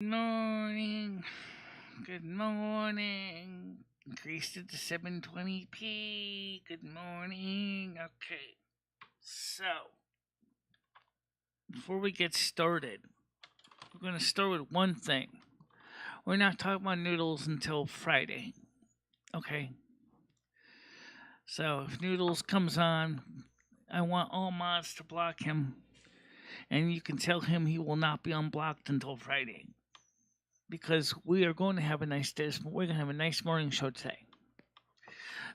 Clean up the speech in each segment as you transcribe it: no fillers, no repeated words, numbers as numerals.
Good morning. Good morning. Increased it to 720p. Good morning. Okay. So, before we get started, we're going to start with one thing. We're not talking about Noodles until Friday. Okay? So, if Noodles comes on, I want all mods to block him. And you can tell him he will not be unblocked until Friday. Because we are going to have a nice day. We're going to have a nice morning show today.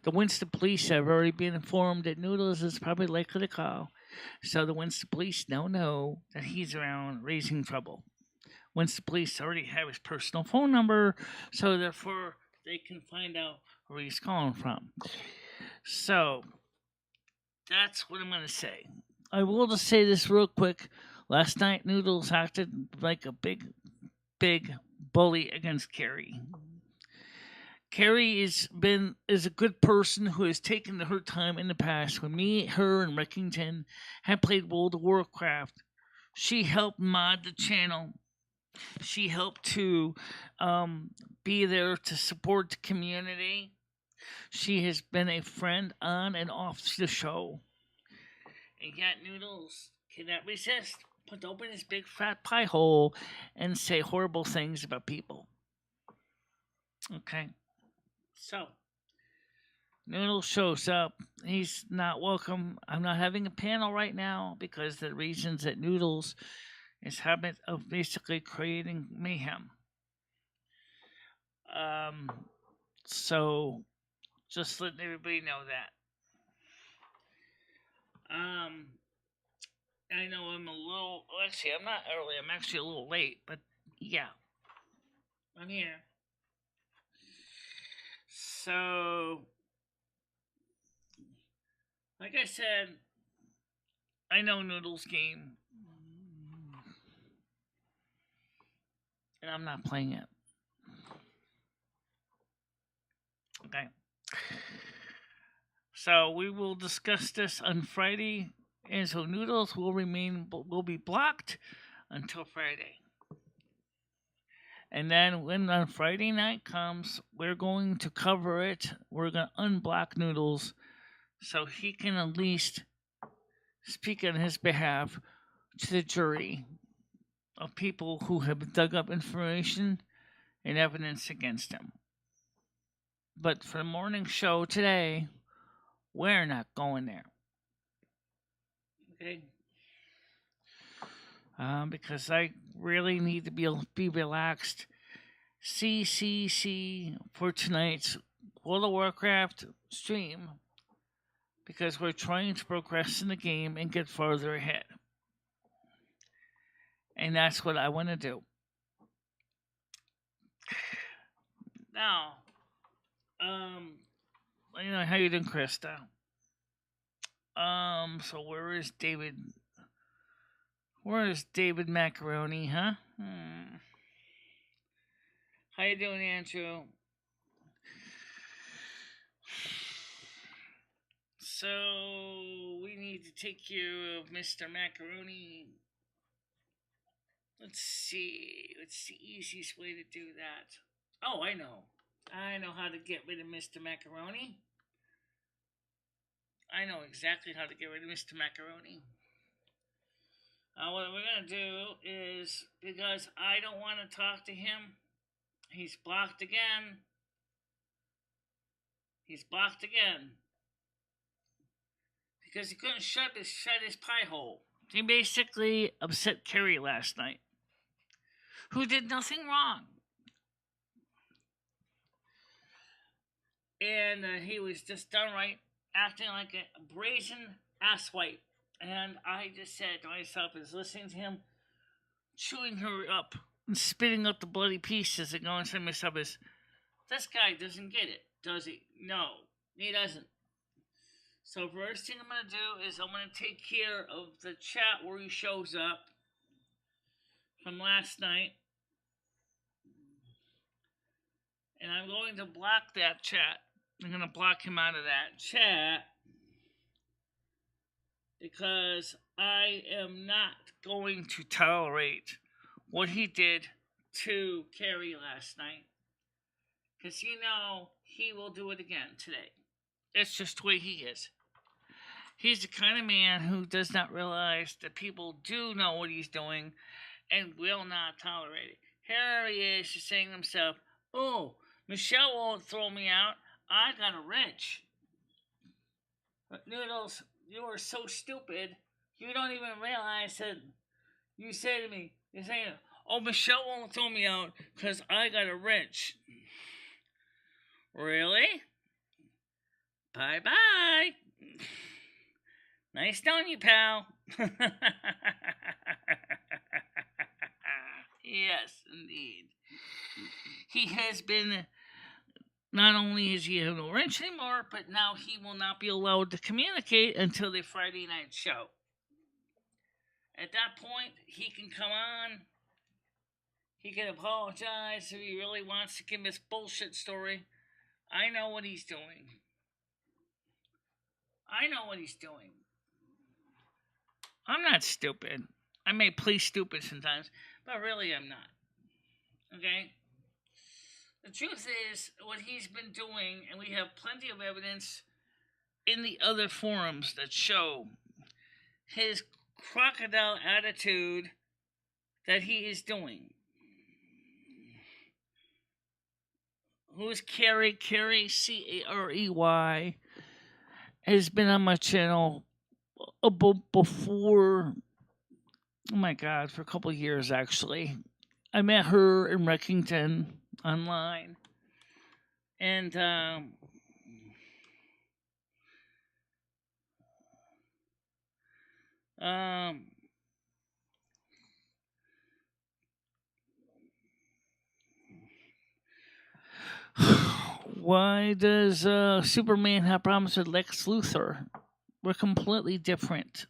The Winston police have already been informed that Noodles is probably likely to call. So the Winston police now know that he's around raising trouble. Winston police already have his personal phone number, so therefore they can find out where he's calling from. So that's what I'm going to say. I will just say this real quick. Last night, Noodles acted like a big bully against Carrie. Carrie is a good person who has taken her time in the past. When me, her, and Reckington had played World of Warcraft, she helped mod the channel. She helped to be there to support the community. She has been a friend on and off the show. And yet Noodles cannot resist but to open his big fat pie hole and say horrible things about people. Okay. So, Noodles shows up. He's not welcome. I'm not having a panel right now because the reasons that Noodles is habit of basically creating mayhem. So just letting everybody know that. I know I'm a little. Well, actually, I'm not early. I'm actually a little late, but yeah, I'm here. So, like I said, I know Noodles' game, and I'm not playing it. Okay. So we will discuss this on Friday, and so Noodles will be blocked until Friday. And then when on Friday night comes, we're going to cover it. We're going to unblock Noodles so he can at least speak on his behalf to the jury of people who have dug up information and evidence against him. But for the morning show today, we're not going there. Okay? Because I really need to be relaxed. CCC for tonight's World of Warcraft stream because we're trying to progress in the game and get farther ahead. And that's what I want to do. Now, how you doing, Krista? So where is David? Where is David Macaroni, huh? How you doing, Andrew? So we need to take care of Mr. Macaroni. Let's see. What's the easiest way to do that? Oh, I know. I know how to get rid of Mr. Macaroni. I know exactly how to get rid of Mr. Macaroni. What we're going to do is, because I don't want to talk to him, he's blocked again. He's blocked again. Because he couldn't shut his pie hole. He basically upset Carrie last night, who did nothing wrong. And he was just downright acting like a brazen asswipe. And I just said to myself, as listening to him chewing her up and spitting out the bloody pieces and going to myself, is this guy doesn't get it, does he? No, he doesn't. So first thing I'm going to do is I'm going to take care of the chat where he shows up from last night. And I'm going to block that chat. I'm going to block him out of that chat because I am not going to tolerate what he did to Carrie last night. Because he will do it again today. It's just the way he is. He's the kind of man who does not realize that people do know what he's doing and will not tolerate it. Here he is just saying to himself, oh, Michelle won't throw me out. I got a wrench. But Noodles, you are so stupid. You don't even realize that you say to me, you're saying, oh, Michelle won't throw me out because I got a wrench. Really? Bye-bye. Nice knowing you, pal. Yes, indeed. He has been, not only is he have no wrench anymore, but now he will not be allowed to communicate until the Friday night show. At that point, he can come on. He can apologize if he really wants to give this bullshit story. I know what he's doing. I'm not stupid. I may play stupid sometimes, but really I'm not. Okay? The truth is, what he's been doing, and we have plenty of evidence in the other forums that show his crocodile attitude that he is doing. Who's Carrie, Carey, has been on my channel before, oh my God, for a couple of years actually. I met her in Reckington online. And, why does Superman have problems with Lex Luthor? We're completely different.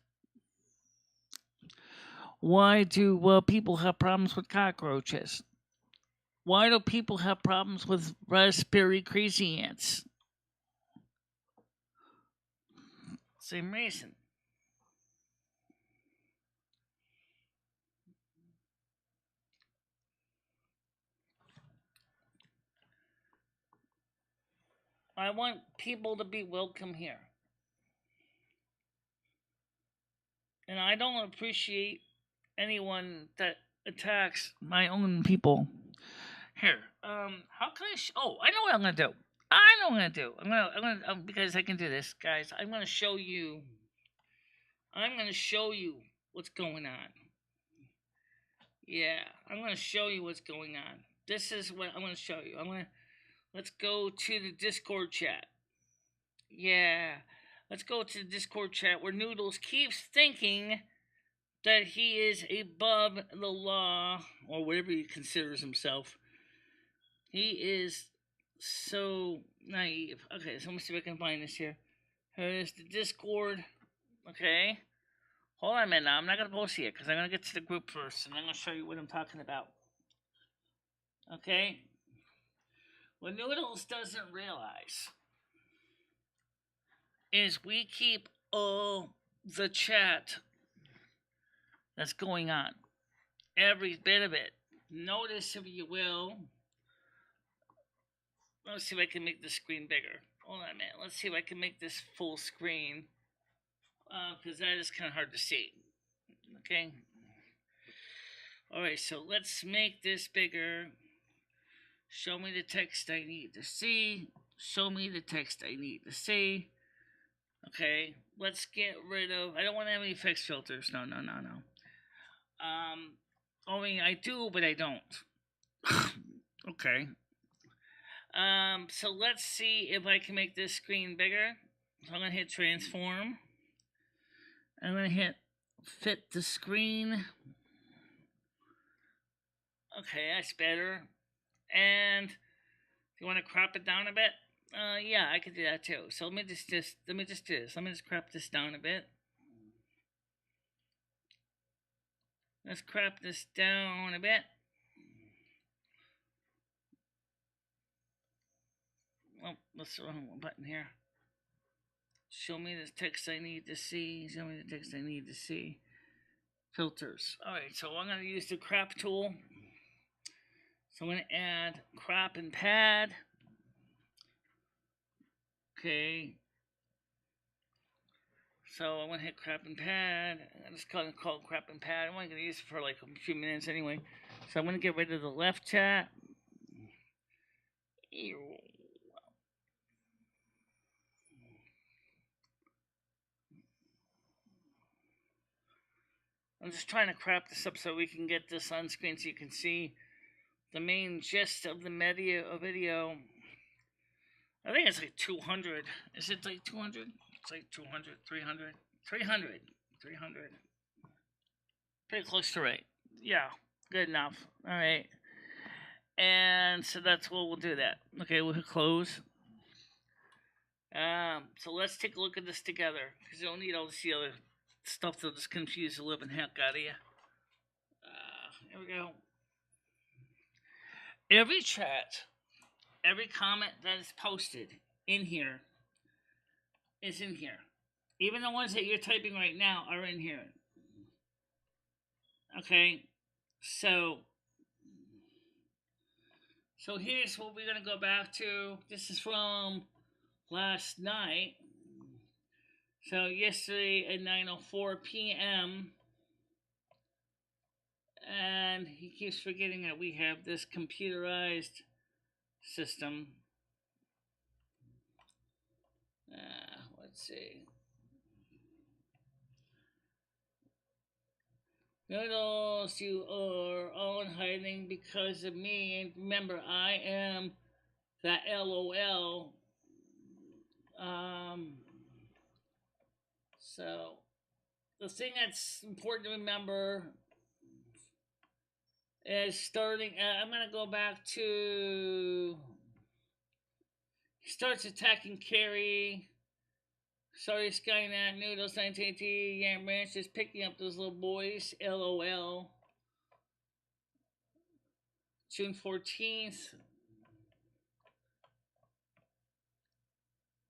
Why do people have problems with cockroaches? Why do people have problems with raspberry crazy ants? Same reason. I want people to be welcome here. And I don't appreciate anyone that attacks my own people. Here, how can I? I know what I'm gonna do. I'm gonna because I can do this, guys. I'm gonna show you what's going on. Yeah, I'm gonna show you what's going on. This is what I'm gonna show you. Let's go to the Discord chat. Yeah, let's go to the Discord chat where Noodles keeps thinking that he is above the law, or whatever he considers himself. He is so naive. Okay, so let me see if I can find this here. Here is the Discord. Okay. Hold on a minute now. I'm not going to post it because I'm going to get to the group first, and I'm going to show you what I'm talking about. Okay? What Noodles doesn't realize is we keep all the chat that's going on. Every bit of it. Notice, if you will. Let's see if I can make the screen bigger. Hold on a minute. Let's see if I can make this full screen. Because that is kind of hard to see. Okay? Alright, so let's make this bigger. Show me the text I need to see. Show me the text I need to see. Okay, let's get rid of... I don't want to have any effects filters. No. I mean, I do, but I don't. Okay. So let's see if I can make this screen bigger. So I'm going to hit transform. I'm going to hit fit the screen. Okay, that's better. And if you want to crop it down a bit, yeah, I could do that too. So let me just do this. Let me just crop this down a bit. Let's crop this down a bit. Oh, that's the wrong button here. Show me the text I need to see. Show me the text I need to see. Filters. Alright, so I'm going to use the crop tool. So I'm going to add crop and pad. Okay. So I'm going to hit crop and pad. I'm just going to call it crop and pad. I'm only going to use it for like a few minutes anyway. So I'm going to get rid of the left chat. I'm just trying to crop this up so we can get this on screen so you can see the main gist of the video. I think it's like 200. Is it like 200? It's like 200, 300, 300, 300. Pretty close to right. Yeah, good enough. All right. And so that's what we'll do that. Okay, we'll hit close. So let's take a look at this together because you don't need all this other stuff that'll just confuse the living heck out of you. Here we go. Every chat, every comment that is posted in here is in here. Even the ones that you're typing right now are in here. Okay, so here's what we're going to go back to. This is from last night. So yesterday at 9:04 p.m. And he keeps forgetting that we have this computerized system. Let's see. Noodles, you are all in hiding because of me. And remember, I am that LOL. So the thing that's important to remember is starting. I'm gonna go back to. He starts attacking Carrie. Sorry, Skynet, Noodles, 1980, Yam Ranch is picking up those little boys. LOL. June 14th.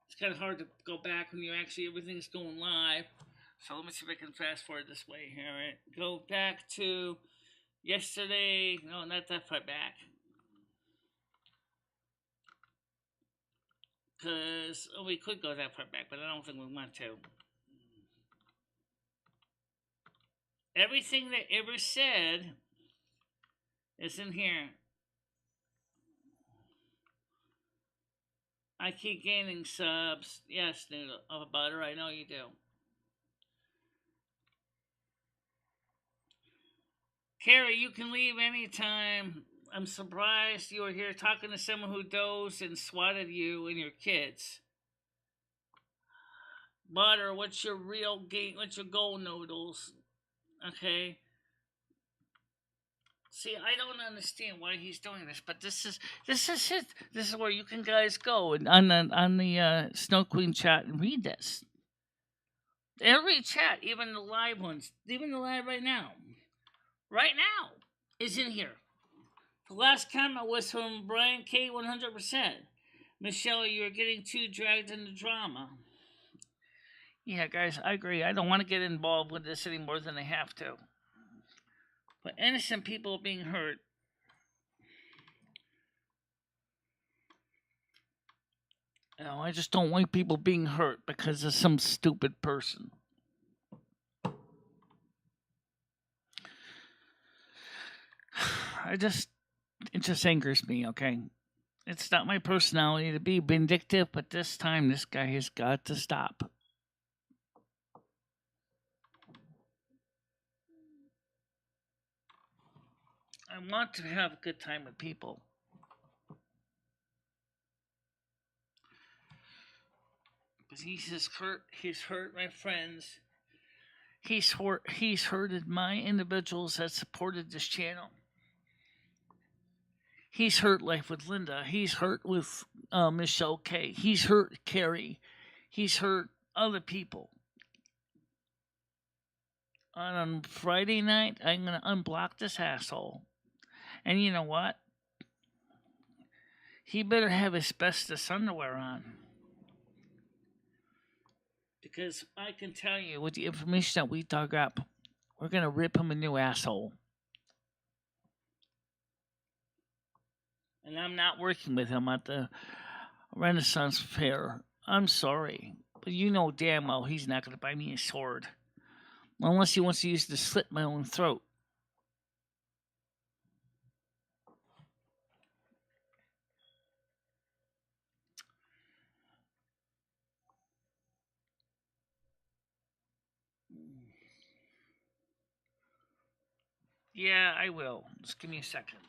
It's kind of hard to go back when everything's going live. So let me see if I can fast forward this way here. Right? Go back to yesterday. No, not that far back. Because we could go that far back, but I don't think we want to. Everything that ever said is in here. I keep gaining subs. Yes, Noodle of Butter, I know you do. Carrie, you can leave anytime. I'm surprised you were here talking to someone who dozed and swatted you and your kids. Butter, what's your real game? What's your goal, Noodles? Okay. See, I don't understand why he's doing this, but this is it. This is where you can guys go and on the Snow Queen chat and read this. Every chat, even the live ones, even the live right now, is in here. The last comment was from Brian K. 100%. Michelle, you're getting too dragged into drama. Yeah, guys, I agree. I don't want to get involved with this any more than I have to. But innocent people being hurt. No, I just don't like people being hurt because of some stupid person. It just angers me, okay? It's not my personality to be vindictive, but this time this guy has got to stop. I want to have a good time with people. But he's hurt my friends. He's hurted my individuals that supported this channel. He's hurt Life with Linda. He's hurt with Michelle K. He's hurt Carrie. He's hurt other people. On Friday night, I'm going to unblock this asshole. And you know what? He better have asbestos underwear on. Because I can tell you, with the information that we dug up, we're going to rip him a new asshole. And I'm not working with him at the Renaissance Fair. I'm sorry. But you know damn well he's not going to buy me a sword. Unless he wants to use it to slit my own throat. Yeah, I will. Just give me a second.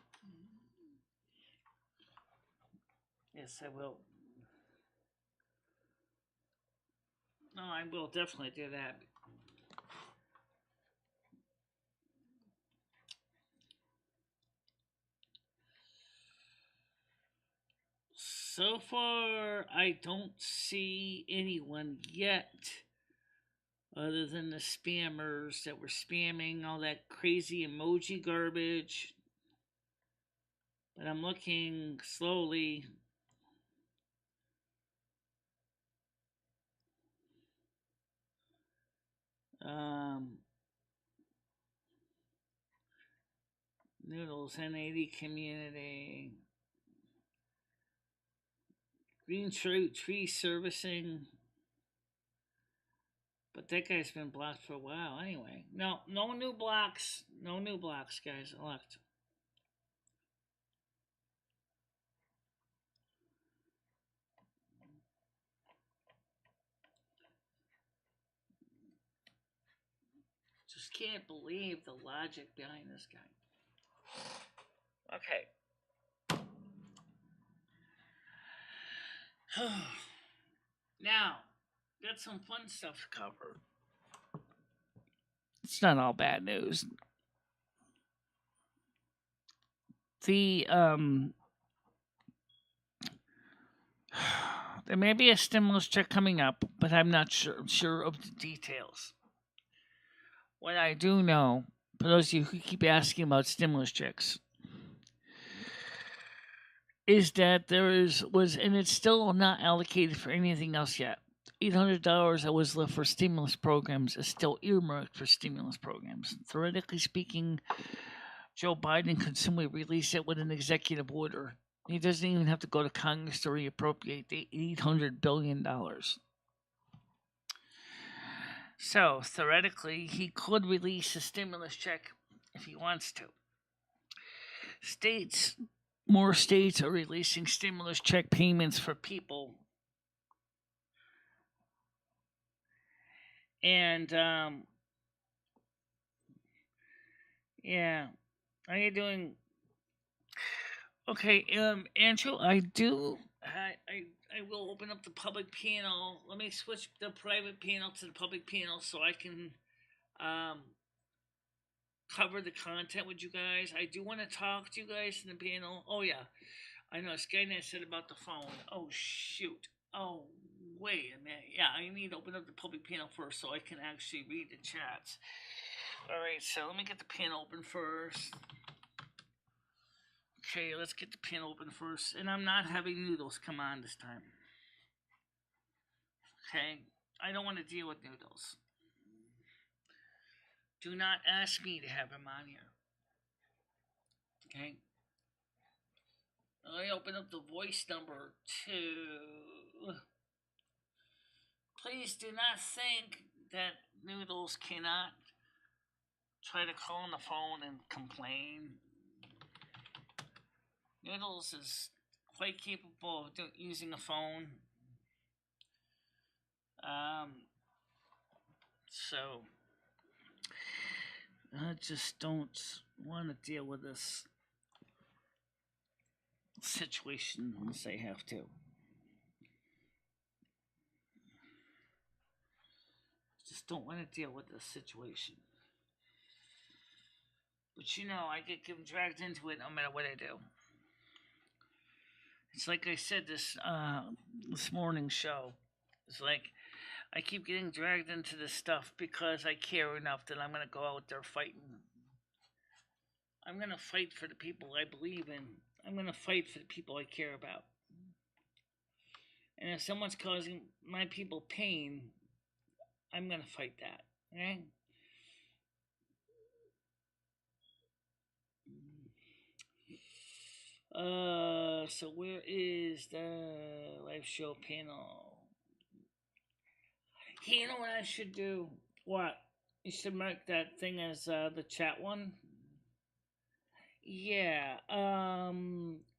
Yes, I will. No, I will definitely do that. So far, I don't see anyone yet other than the spammers that were spamming all that crazy emoji garbage. But I'm looking slowly. Um, Noodles, N80 community. Green tree servicing. But that guy's been blocked for a while anyway. No new blocks. No new blocks, guys. Elect. Just can't believe the logic behind this guy. Okay. Now, got some fun stuff to cover. It's not all bad news. The there may be a stimulus check coming up, but I'm not sure of the details. What I do know, for those of you who keep asking about stimulus checks, is that was and it's still not allocated for anything else yet. $800 that was left for stimulus programs is still earmarked for stimulus programs. Theoretically speaking, Joe Biden could simply release it with an executive order. He doesn't even have to go to Congress to reappropriate the $800 billion. So, theoretically, he could release a stimulus check if he wants to. More states are releasing stimulus check payments for people. And, yeah. How you doing? Okay, Andrew, I will open up the public panel. Let me switch the private panel to the public panel so I can cover the content with you guys. I do want to talk to you guys in the panel. Oh yeah, I know Skynet said about the phone. Oh shoot. Oh wait a minute. Yeah, I need to open up the public panel first so I can actually read the chats. All right, so let me get the panel open first. Okay, let's get the panel open first. And I'm not having Noodles come on this time. Okay? I don't want to deal with Noodles. Do not ask me to have him on here. Okay? I open up the voice number too. Please do not think that Noodles cannot try to call on the phone and complain. Noodles is quite capable of using a phone. So I just don't want to deal with this situation unless I have to. Just don't want to deal with this situation. But you know, I get dragged into it no matter what I do. It's like I said this morning show. It's like I keep getting dragged into this stuff because I care enough that I'm going to go out there fighting. I'm going to fight for the people I believe in. I'm going to fight for the people I care about. And if someone's causing my people pain, I'm going to fight that. Okay? So where is the live show panel? Hey, you know what I should do? What? You should mark that thing as the chat one. Yeah.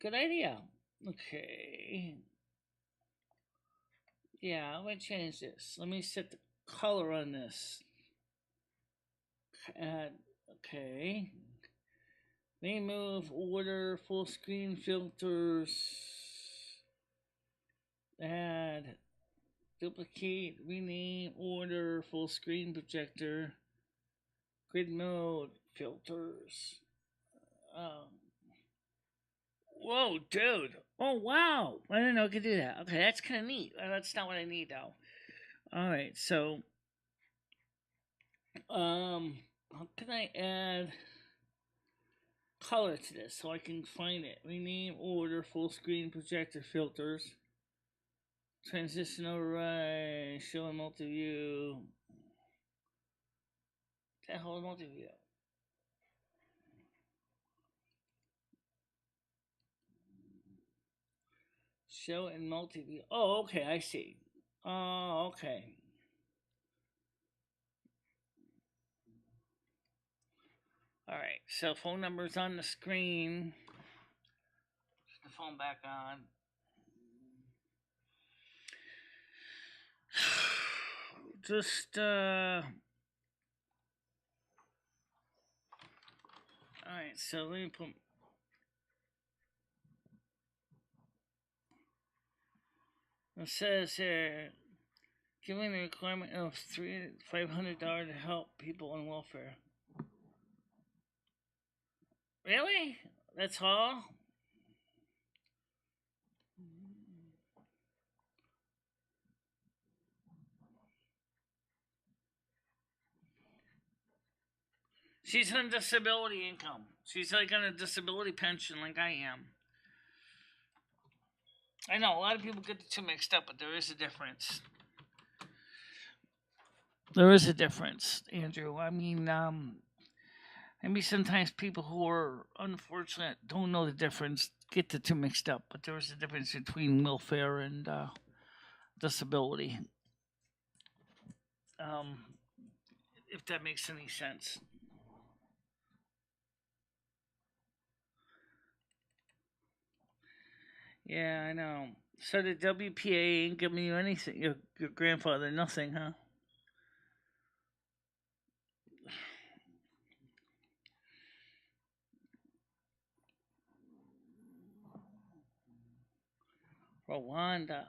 Good idea. Okay. Yeah, let me change this. Let me set the color on this. Okay. Remove order full screen filters. Add duplicate rename order full screen projector. Grid mode filters. Whoa, dude! Oh wow! I didn't know I could do that. Okay, that's kind of neat. That's not what I need though. All right, so how can I add color to this so I can find it? Rename order full screen projector filters. Transition override, show in multi-view. That whole multi-view. Show in multi-view. Oh, okay, I see. Oh, okay. All right, so phone number's on the screen. Put the phone back on. Just all right, so let me put. It says here, giving the requirement of $500 to help people on welfare. Really? That's all? She's on disability income. She's like on a disability pension like I am. I know, a lot of people get the two mixed up, but there is a difference. There is a difference, Andrew. I mean, maybe sometimes people who are unfortunate don't know the difference, get the two mixed up, but there is a difference between welfare and disability. If that makes any sense. Yeah, I know. So the WPA ain't giving you anything. Your grandfather, nothing, huh? Rwanda.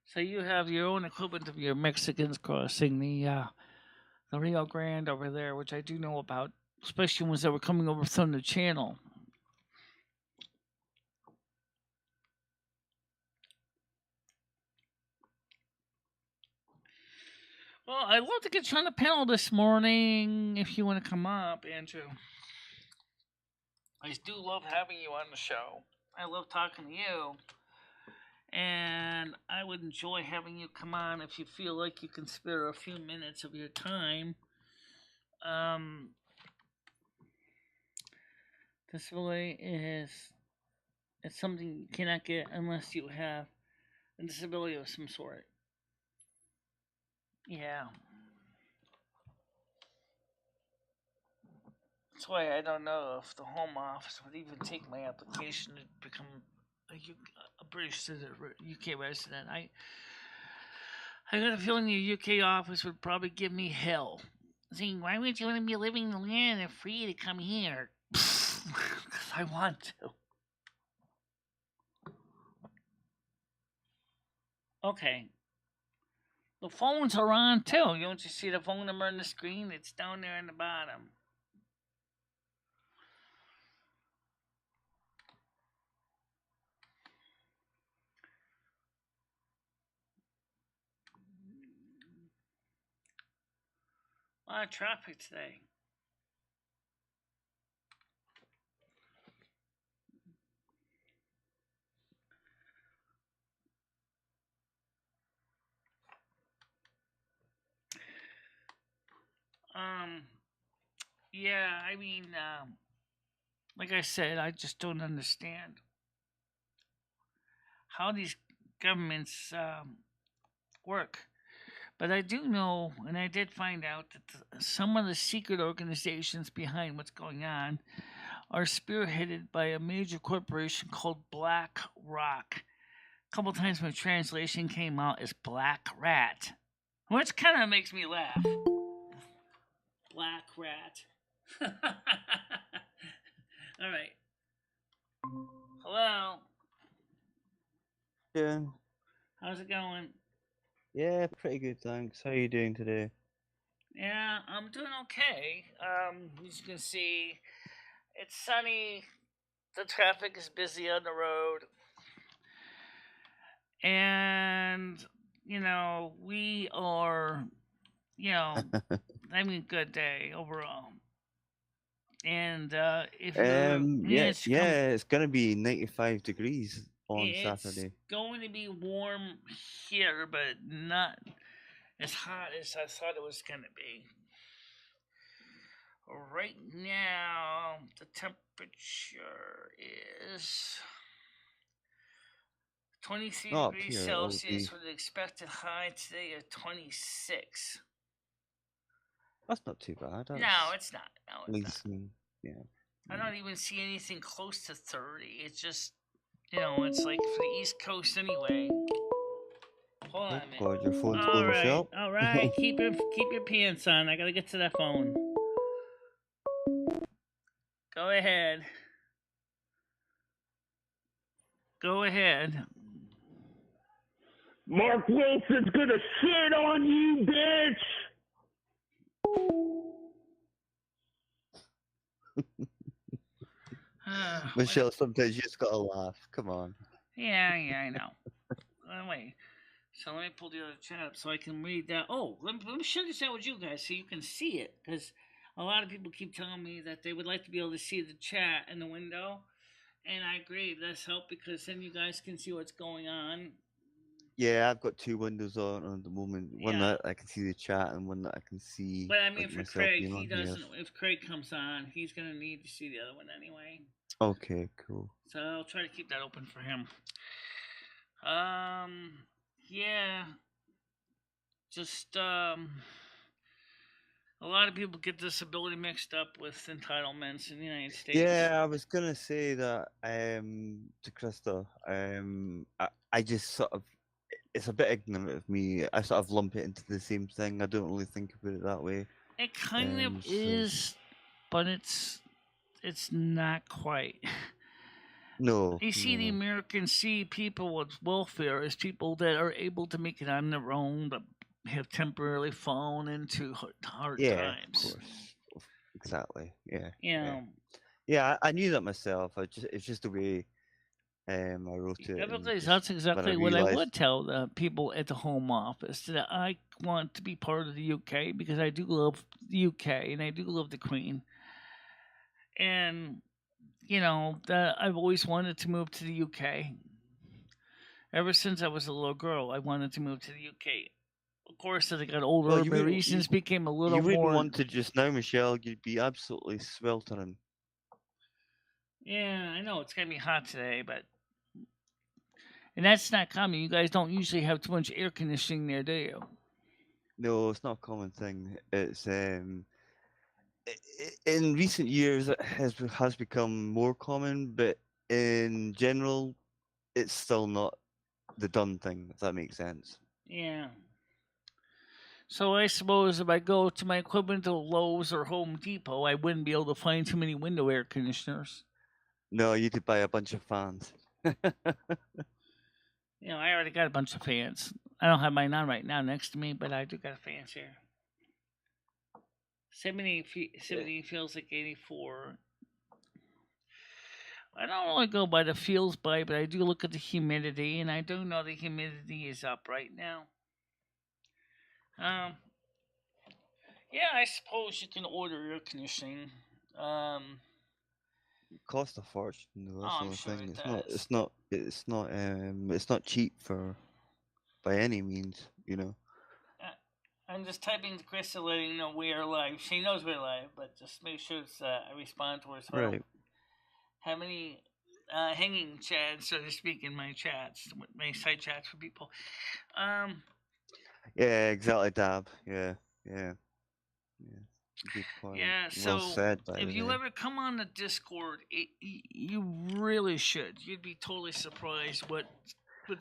So you have your own equivalent of your Mexicans crossing the Rio Grande over there, which I do know about, especially ones that were coming over from the channel. Well, I'd love to get you on the panel this morning if you want to come up, Andrew. I do love having you on the show. I love talking to you. And I would enjoy having you come on if you feel like you can spare a few minutes of your time. Disability is it's something you cannot get unless you have a disability of some sort. Yeah. That's why I don't know if the Home Office would even take my application to become a British citizen, UK resident. I got a feeling the UK office would probably give me hell, saying, "Why would you want to be living in the land and free to come here?" Because I want to. Okay. The phones are on too. Don't you see the phone number on the screen? It's down there in the bottom. A lot of traffic today. Yeah, I mean, like I said, I just don't understand how these governments work. But I do know, and I did find out that some of the secret organizations behind what's going on are spearheaded by a major corporation called BlackRock. A couple times my translation came out as Black Rat, which kind of makes me laugh. Black Rat. All right. Hello. Yeah. How's it going? Yeah, pretty good, thanks. How are you doing today? Yeah, I'm doing okay. As you can see, it's sunny. The traffic is busy on the road, and we are, having a good day overall. And if the Yeah, minutes come, yeah, it's gonna be 95 degrees on it's Saturday. going to be warm here, but not as hot as I thought it was going to be. Right now, the temperature is 23 Not up degrees here, it'll Celsius be. with an expected high today of 26. That's not too bad. No, That's it's not. No, at it's not. least, yeah. I don't even see anything close to 30. It's just, it's like for the East Coast anyway. Hold on Oh a minute. God, your phone's All going, right, Michelle. all right. Keep your pants on. I gotta get to that phone. Go ahead. Go ahead. Mark Wilson's gonna shit on you, bitch! Michelle, sometimes you just gotta laugh. Come on. Yeah, I know. Anyway, so let me pull the other chat up so I can read that. Oh, let me share this out with you guys so you can see it. Because a lot of people keep telling me that they would like to be able to see the chat in the window. And I agree, that's help because then you guys can see what's going on. Yeah, I've got two windows on at the moment. One Yeah. that I can see the chat, and one that I can see But I mean, like for myself Craig, being he on here. doesn't. If Craig comes on, he's gonna need to see the other one anyway. Okay, cool. So I'll try to keep that open for him. Yeah. Just a lot of people get disability mixed up with entitlements in the United States. Yeah, I was gonna say that to Krista. I just sort of, it's a bit ignorant of me. I sort of lump it into the same thing. I don't really think about it that way. It kind of So is, but it's not quite. no, You see, the no. Americans see people with welfare as people that are able to make it on their own, but have temporarily fallen into hard Yeah, of times. course, exactly. Yeah, Yeah. yeah. I knew that myself. It's just the way I wrote it. and That's just exactly when what I realised, would tell the people at the Home Office that I want to be part of the UK because I do love the UK and I do love the Queen. And, that I've always wanted to move to the UK. Ever since I was a little girl, I wanted to move to the UK. Of course, as I got older, well, my reasons became a little you wouldn't more. want to just now, Michelle. You'd be absolutely sweltering. Yeah, I know it's gonna be hot today, but and that's not common. You guys don't usually have too much air conditioning there, do you? No, it's not a common thing. It's in recent years it has become more common, but in general, it's still not the done thing. If that makes sense. Yeah. So I suppose if I go to my equivalent to Lowe's or Home Depot, I wouldn't be able to find too many window air conditioners. No, you could buy a bunch of fans. I already got a bunch of fans. I don't have mine on right now next to me, but I do got fans here. 70 feels like 84. I don't really go by the feels by, but I do look at the humidity, and I do know the humidity is up right now. Yeah, I suppose you can order air conditioning. It costs a fortune, though. That's Oh, the I'm only sure thing. it It's does. not. It's not. It's not. It's not cheap for, by any means. I'm just typing to Krista, letting know we are live. She knows we're live, but just make sure it's I respond to her. So I don't Right. have any hanging chads, so to speak, in my chats, my side chats for people. Yeah, exactly, Dab. Yeah. Good point. Yeah, Well so said, by if the you way. ever come on the Discord, you really should. You'd be totally surprised what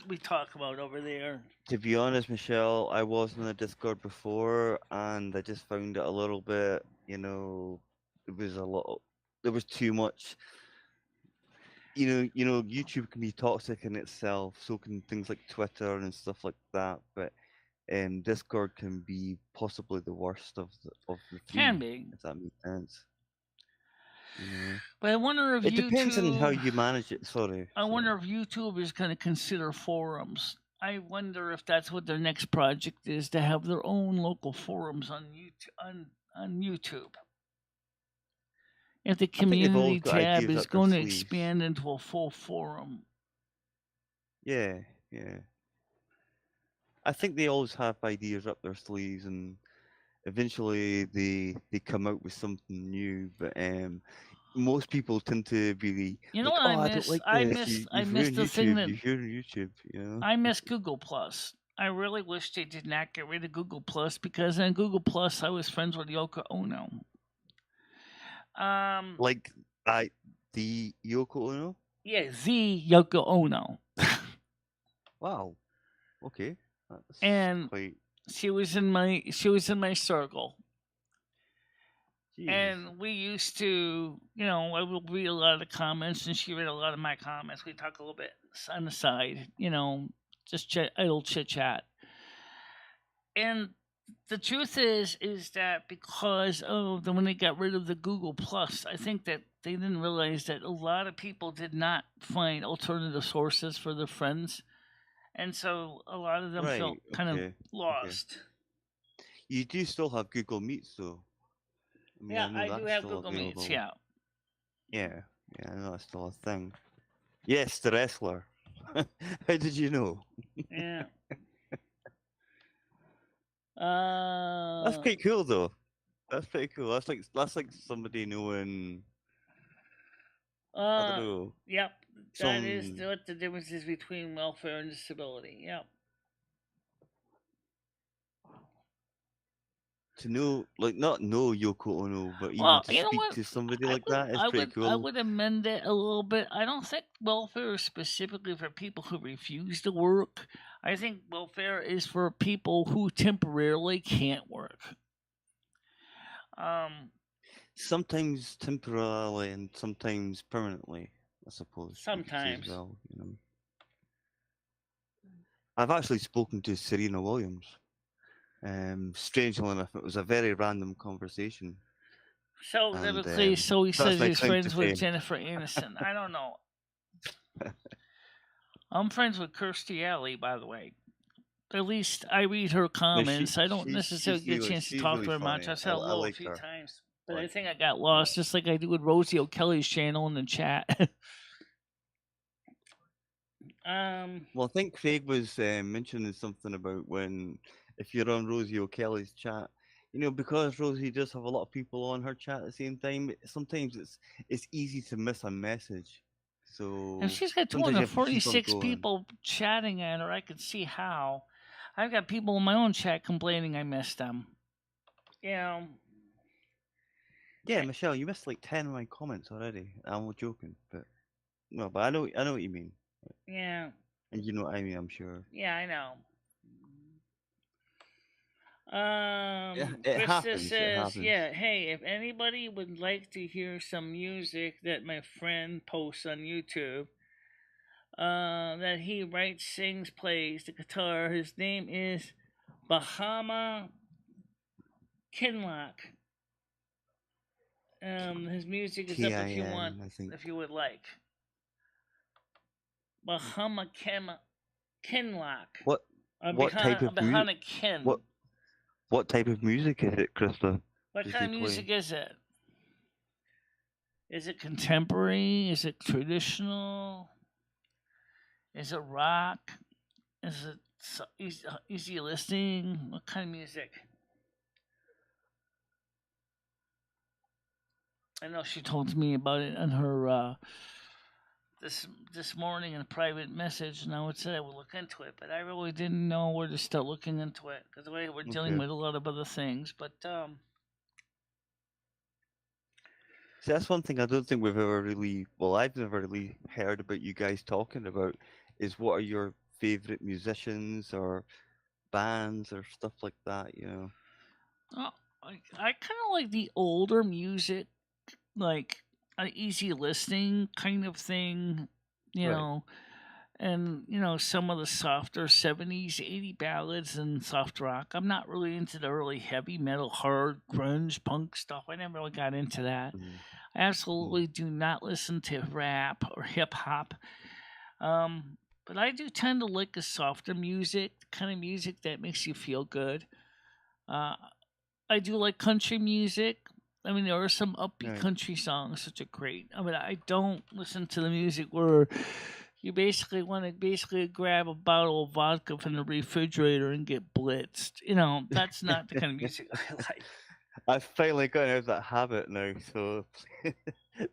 we talk about over there. To be honest, Michelle, I was on the Discord before, and I just found it a little bit, it was a lot. There was too much. YouTube can be toxic in itself. So can things like Twitter and stuff like that. But Discord can be possibly the worst of the Can three, be. if that makes sense. But I wonder if It depends on how YouTube. you manage it. Sorry. I wonder if YouTube is going to consider forums. I wonder if that's what their next project is, to have their own local forums on YouTube. If the I think they've always community got tab ideas is up their going to sleeves. expand into a full forum. Yeah. I think they always have ideas up their sleeves, and eventually they come out with something new. But most people tend to be You know like, what "Oh, I don't like this. I You've miss ruined the thing YouTube. that You've ruined YouTube." You know. I miss Google Plus. I really wish they did not get rid of Google Plus, because in Google Plus I was friends with Yoko Ono. Like the Yoko Ono. Yeah, the Yoko Ono. Wow. Okay. That's And quite. she was in my circle. Jeez. And we used to, I would read a lot of the comments, and she read a lot of my comments. We talk a little bit on the side, just idle chit chat. And the truth is that because when they got rid of the Google Plus, I think that they didn't realize that a lot of people did not find alternative sources for their friends, and so a lot of them felt kind of lost. You do still have Google Meets, though. I do have Google Meets. Yeah. Yeah, I know that's still a thing. Yes, the wrestler. How did you know? Yeah. That's pretty cool, though. That's pretty cool. That's like somebody knowing. I don't know. Yep. That is what the difference is between welfare and disability. Yep. To know, like, not know Yoko Ono, but even to speak to somebody like that is pretty cool. I would amend it a little bit. I don't think welfare is specifically for people who refuse to work. I think welfare is for people who temporarily can't work. Sometimes temporarily and sometimes permanently, I suppose. Sometimes. As well, I've actually spoken to Serena Williams. Strangely enough, it was a very random conversation. So he says he's friends with Jennifer Aniston. I don't know. I'm friends with Kirstie Alley, by the way. At least I read her comments. I don't necessarily get a chance to talk to her much. I said hello a few times. But I think I got lost, just like I do with Rosie O'Kelly's channel in the chat. Well, I think Craig was mentioning something about if you're on Rosie O'Kelly's chat, because Rosie does have a lot of people on her chat at the same time, sometimes it's easy to miss a message. So if she's got 246 people chatting at her, I can see how. I've got people in my own chat complaining I missed them. Yeah, Michelle, you missed like 10 of my comments already. I'm joking, but I know what you mean. Yeah. And you know what I mean, I'm sure. Yeah, I know. It happens. Says, yeah, hey, if anybody would like to hear some music that my friend posts on YouTube, that he writes, sings, plays the guitar, his name is Bahama Kinlock. His music is up if you want, if you would like. Bahama Kinlock. What type of music? What type of music is it, Krista? What kind of music is it? Is it contemporary? Is it traditional? Is it rock? Is it easy listening? What kind of music? I know she told me about it on her this morning in a private message, and I would say I would look into it, but I really didn't know where to start looking into it because we're dealing Okay. with a lot of other things. But See, that's one thing I don't think we've ever really, well, I've never really heard about you guys talking about is what are your favorite musicians or bands or stuff like that, you know? oh, I kind of like the older music, like an easy listening kind of thing, you Right. know. And some of the softer 70s 80 ballads and soft rock. I'm not really into the early heavy metal, hard grunge punk stuff. I never really got into that. Mhm. I absolutely do not listen to rap or hip hop. But I do tend to like the softer music, the kind of music that makes you feel good. uh, I do like country music. I mean, there are some upbeat Right. country songs that are great. I mean, I don't listen to the music where you basically want to grab a bottle of vodka from the refrigerator and get blitzed. That's not the kind of music I like. I've finally got out of that habit now, so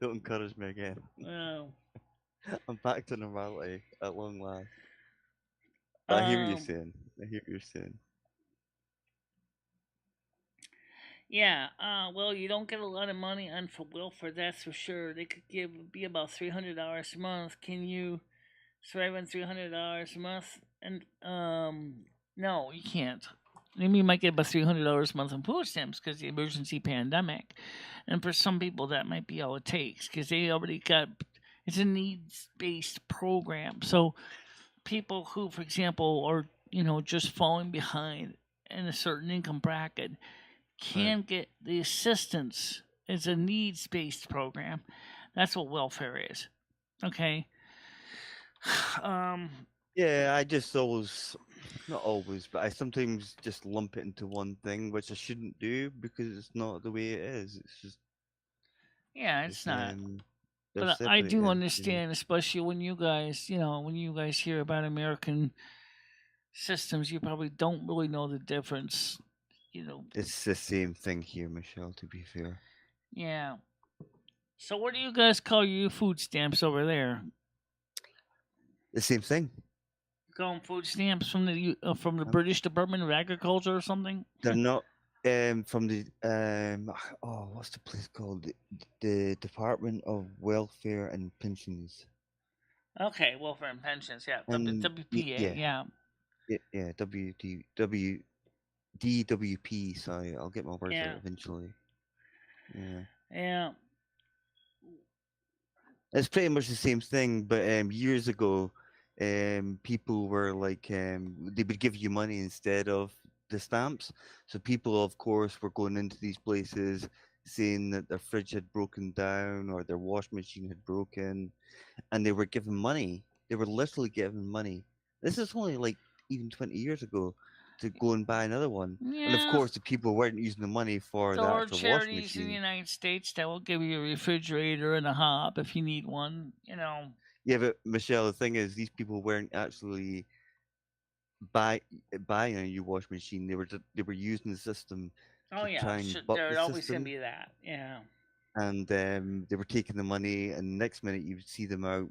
don't encourage me again. Well, I'm back to normality at long last. But I hear what you're saying. I hear what you're saying. yeah. Well, you don't get a lot of money on for welfare, that's for sure. They could be about $300 a month. Can you survive on $300 a month? And no, you can't. Maybe you might get about $300 a month in food stamps because the emergency pandemic, and for some people that might be all it takes because they already got. It's a needs based program, so people who, for example, are just falling behind in a certain income bracket Right. can get the assistance. It's a needs based program. That's what welfare is. Okay. Um, Yeah, I just always, not always, but I sometimes just lump it into one thing, which I shouldn't do because it's not the way it is. It's just, yeah, it's not. they're But I do separated, you know. understand, especially when you guys, when you guys hear about American systems, you probably don't really know the difference. It's the same thing here, Michelle, to be fair. Yeah. So what do you guys call your food stamps over there? The same thing. Call them food stamps from the Um, British Department of Agriculture or something? They're not from the oh, what's the place called? The Department of Welfare and Pensions. Okay, welfare and pensions. Yeah, And WPA. Yeah. yeah, DWP. Sorry, I'll get my words Yeah. out eventually. Yeah. Yeah. It's pretty much the same thing, but years ago, people were like, they would give you money instead of the stamps. So people, of course, were going into these places saying that their fridge had broken down or their washing machine had broken, and they were given money. They were literally given money. This is only like even 20 years ago to go and buy another one. And of Yeah. course, the people weren't using the money for There the are actual washing charities in the machine. United States that will give you a refrigerator and a hob if you need one. Yeah, but Michelle, the thing is, these people weren't actually buy buying a new washing machine. They were using the system Oh to yeah, try and buck the there's always gonna system, be that. Yeah. and they were taking the money. And next minute, you would see them out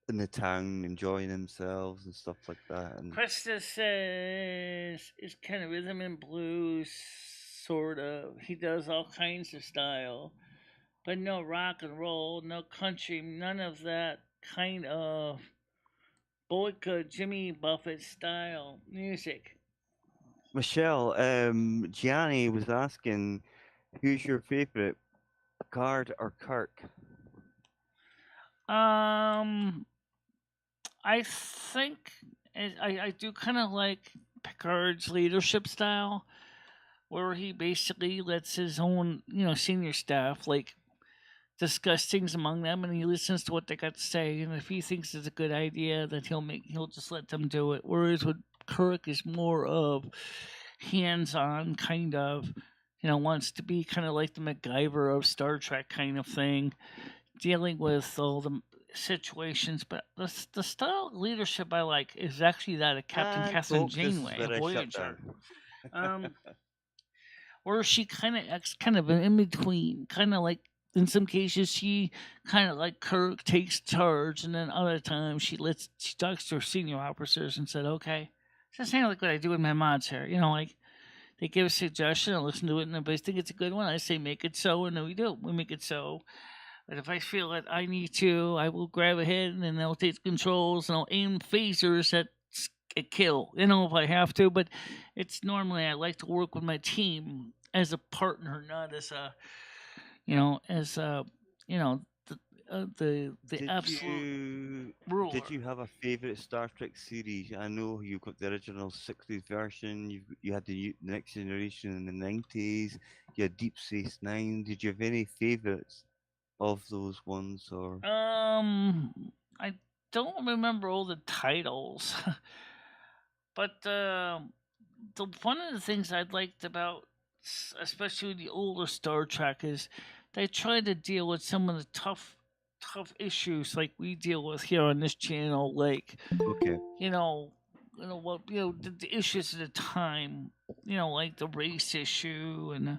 in the town enjoying themselves and stuff like that. And Krista says it's kind of rhythm and blues, sort of. He does all kinds of style, but no rock and roll, no country, none of that kind of boycott Jimmy Buffett style music. Michelle, Gianni was asking, who's your favorite, Picard or Kirk? I think I do kind of like Picard's leadership style, where he basically lets his own senior staff discuss things among them, and he listens to what they got to say, and if he thinks it's a good idea, then he'll just let them do it. Whereas with Kirk is more of hands-on kind of, wants to be kind of like the MacGyver of Star Trek kind of thing, dealing with all the situations. But the style of leadership I like is actually that of Captain And Catherine folks, this is Janeway where of I shut Voyager. down. Um, or is she kind of in between, kind of like. In some cases, she kind of like Kirk takes charge, and then other times she talks to her senior officers and said, "Okay, it's the same like what I do with my mods here. You know, like they give a suggestion, I listen to it, and if I think it's a good one, I say make it so, and then we do. We make it so. But if I feel that I need to, I will grab ahead and then I'll take the controls and I'll aim phasers at a kill. You know, if I have to. But it's normally I like to work with my team as a partner, not as a as the Did absolute you ruler. did you have a favorite Star Trek series? I know you got the original '60s version. You had the Next Generation in the '90s. You had Deep Space Nine. Did you have any favorites of those ones, or? I don't remember all the titles, but one of the things I liked about, especially the older Star Trek, is they tried to deal with some of the tough issues like we deal with here on this channel, like Okay. the issues at the time, like the race issue and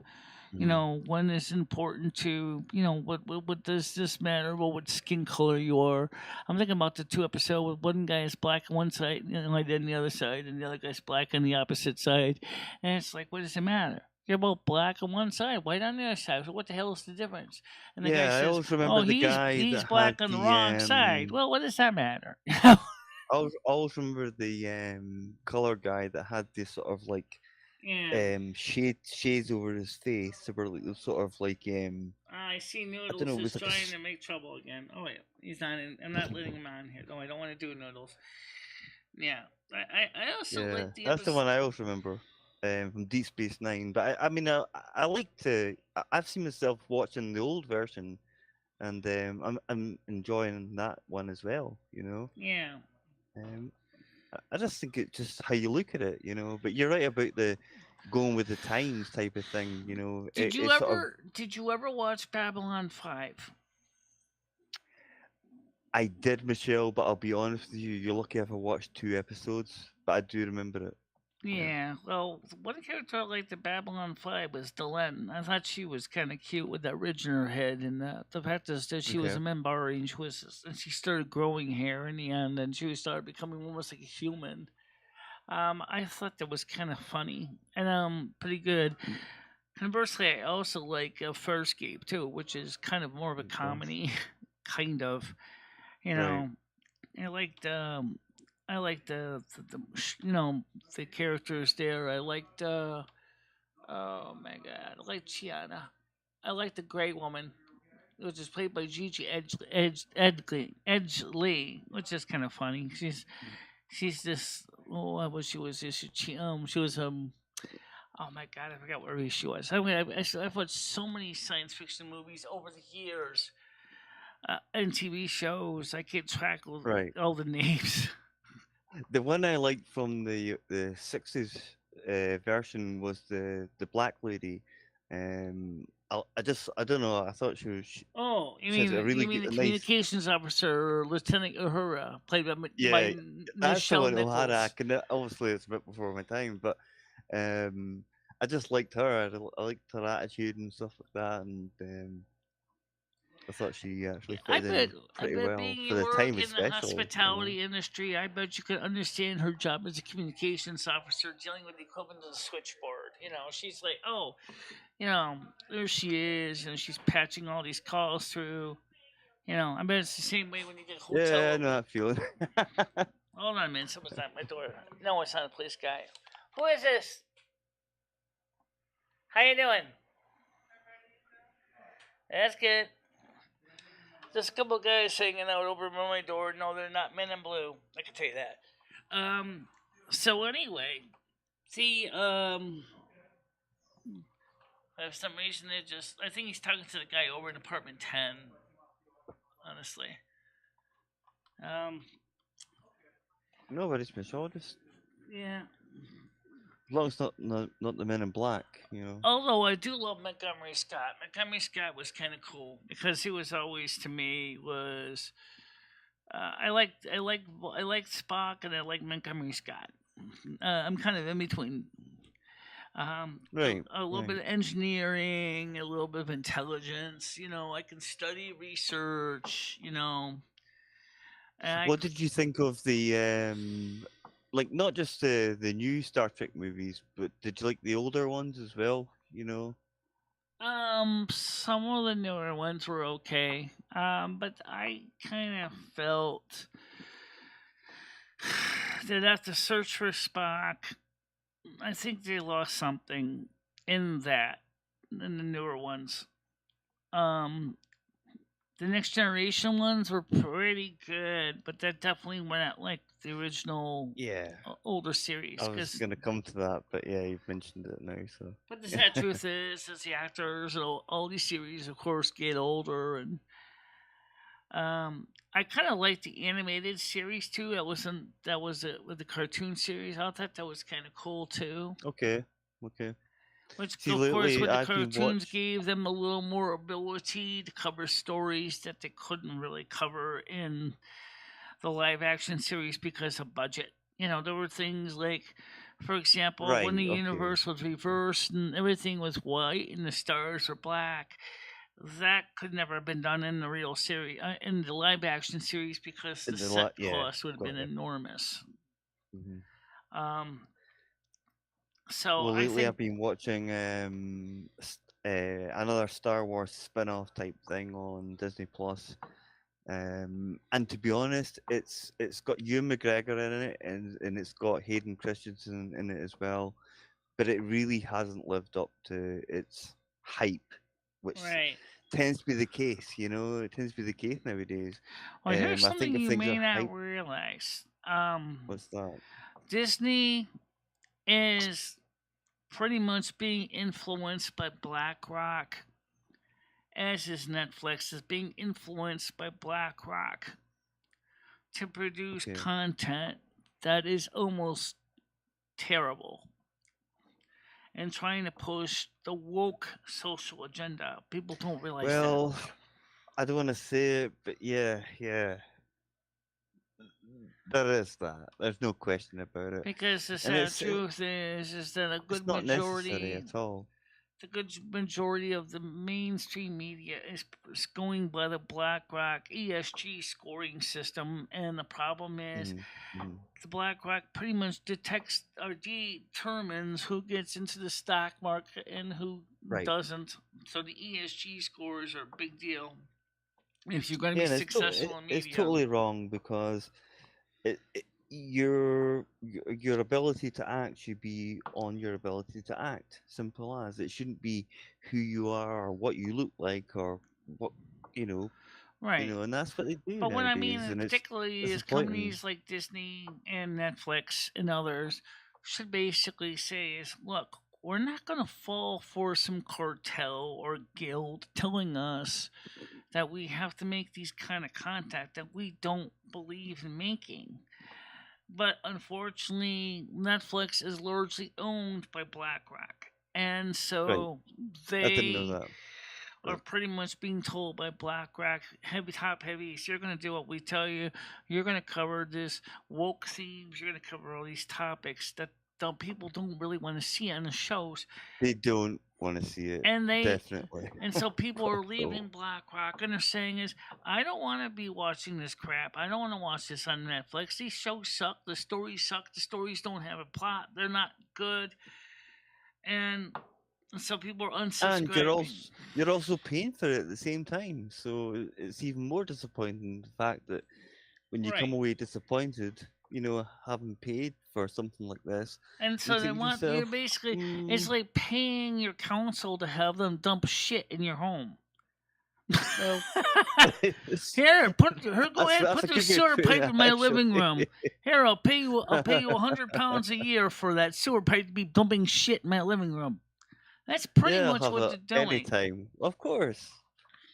Mhm. when it's important to, what does this matter? Well, what skin color you are. I'm thinking about the 2 episode where one guy is black on one side, I did on the other side, and the other guy's black on the opposite side. And it's like, what does it matter? You're both black on one side, white on the other side. So what the hell is the difference? And the guy Yeah, I says, always remember "Oh, the he's guy he's that had black on the the wrong side." Well, what does that matter? I always remember the color guy that had this sort of like Yeah. shades over his face, so were like those sort of like I see I don't Noodles know, it is was like a trying to make trouble again. Oh wait, he's not in. I'm not letting him on here. No, I don't want to do Noodles. Yeah, I also yeah, like the that's the episode. one I always remember from Deep Space Nine. But I mean, I like to. I've seen myself watching the old version, and I'm enjoying that one as well. Yeah. Um, I just think it's just how you look at it. But you're right about the going with the times type of thing. It's sort of. Did you ever watch Babylon 5? I did, Michelle, but I'll be honest with you, you're lucky if I watched 2 episodes, but I do remember it. Yeah. Yeah. Well, one character I liked the Babylon 5 was Delenn. I thought she was kind of cute with that ridge in her head, and the fact is that she was Okay. a Minbari, and she started growing hair in the end, and she started becoming almost like a human. I thought that was kind of funny and pretty good. Conversely, I also like Farscape too, which is kind of more of a Of course. comedy, kind of. You Right. know, I liked the characters there. I liked oh my god, I liked Chiana. I liked the Grey Woman, which is played by Gigi Edgley, which is kind of funny. She's this. Oh, I wish she was this. She was Oh my god, I forgot what race she was. I mean, I've watched so many science fiction movies over the years, and TV shows. I can't track Right. all the names. The one I liked from the '60s version was the black lady. I don't know. I thought Oh, she has a really you mean good, the a nice. communications officer, Lieutenant Uhura, played by Yeah, that's the Nichelle one, O'Hara. Nichols. Obviously, it's a bit before my time, but um, I just liked her. I liked her attitude and stuff like that, and I thought she actually I fitted bet, in pretty well being for you the work time, in the especially. hospitality industry, I bet you could understand her job as a communications officer dealing with the equipment of the switchboard. She's like, oh, there she is, and she's patching all these calls through. I bet it's the same way when you get Yeah, I hotel. know that feeling. Hold on a minute, someone's at my door. No, it's not a police guy. Who is this? How you doing? That's good. Just a couple guys hanging out over by my door. No, they're not men in blue. I can tell you that. So anyway, see, for some reason I think he's talking to the guy over in apartment 10. Honestly. No worries, Michelle. Just Yeah. as long as it's not the Men in Black. Although I do love Montgomery Scott. Montgomery Scott was kind of cool because he was always to me was I liked Spock and I like Montgomery Scott. I'm kind of in between. Right. A little bit Right. of engineering, a little bit of intelligence. I can study research. And I What did you think of the like not just the new Star Trek movies, but did you like the older ones as well? some of the newer ones were okay. But I kind of felt that after Search for Spock, I think they lost something in the newer ones. The Next Generation ones were pretty good, but that definitely went at like the original Yeah. older series. I was gonna come to that, but yeah, you've mentioned it now, so. But the sad truth is the actors and all these series, of course, get older, and I kind of liked the animated series too. That was it with the cartoon series. I thought that was kind of cool too. Okay. Which, See, of course, lately with the I've been cartoons watch. gave them a little more ability to cover stories that they couldn't really cover in the live action series because of budget. There were things like, for example, when Right. the Okay. universe was reversed and everything was white and the stars were black. That could never have been done in the real series, in the live action series, because the set cost would have been enormous. Mm-hmm. So Well, I lately think I've been watching another Star Wars spin-off type thing on Disney Plus. And to be honest, it's got Ewan McGregor in it, and it's got Hayden Christensen in it as well. But it really hasn't lived up to its hype, which right. tends to be the case. It tends to be the case nowadays. Well, here's I something think if you things may are not hype, realize. what's that? Disney is pretty much being influenced by BlackRock, as is Netflix is being influenced by BlackRock to produce Okay. content that is almost terrible and trying to push the woke social agenda. People don't realize Well, I don't want to say it, but yeah. There is that. There's no question about it. because the And sad truth is that it's not necessary at all. the good majority of the mainstream media is going by the BlackRock ESG scoring system, and the problem is the BlackRock pretty much detects or determines who gets into the stock market and who doesn't. So the ESG scores are a big deal if you're going to be successful in media. It's totally wrong because your ability to act should be on your ability to act. Simple as. It shouldn't be who you are or what you look like or what Right. And that's what they do But nowadays. what I mean, and particularly, is companies like Disney and Netflix and others should basically say is, look, we're not going to fall for some cartel or guild telling us that we have to make these kind of content that we don't believe in making. But unfortunately, Netflix is largely owned by BlackRock. And so I didn't know that. are pretty much being told by BlackRock, top heavies, you're going to do what we tell you. You're going to cover this woke themes. You're going to cover all these topics that people don't really want to see on the shows. They don't want to see it. And definitely. And so people are leaving BlackRock and they're saying is, I don't want to be watching this crap. I don't want to watch this on Netflix. These shows suck. The stories suck. The stories don't have a plot. They're not good. And so people are unsubscribing. And you're also paying for it at the same time. So it's even more disappointing the fact that when you come away disappointed, having paid for something like this. And so they want you basically, it's like paying your council to have them dump shit in your home. Well, here, go ahead, put the sewer pipe in my living room. Here, I'll pay you £100 a year for that sewer pipe to be dumping shit in my living room. That's pretty much what they're doing. Anytime, of course.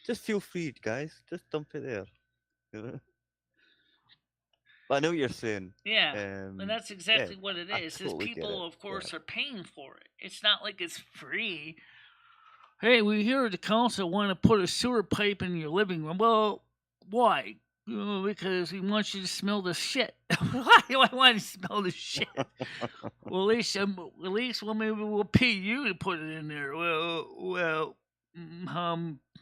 Just feel free, guys. Just dump it there. But I know what you're saying. Yeah, and that's exactly what it is. Totally people, of course, are paying for it. It's not like it's free. Hey, we hear the council want to put a sewer pipe in your living room. Well, why? because we want you to smell the shit. Why do I want to smell the shit? Well, at least, well, maybe we'll pay you to put it in there.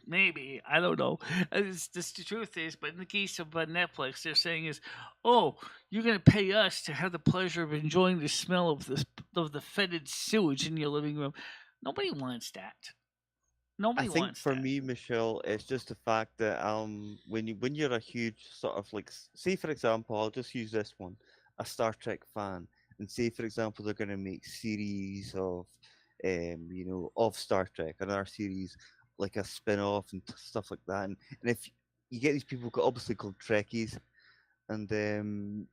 Maybe I don't know. The truth is, but in the case of Netflix, they're saying is, oh, you're gonna pay us to have the pleasure of enjoying the smell of the fetid sewage in your living room. Nobody wants that. I Nobody think wants for that. me, Michelle, it's just the fact that when you're a huge sort of like say for example, I'll just use this one, a Star Trek fan, and say for example they're going to make series of, of Star Trek, another series like a spin-off and stuff like that, and if you get these people obviously called Trekkies, and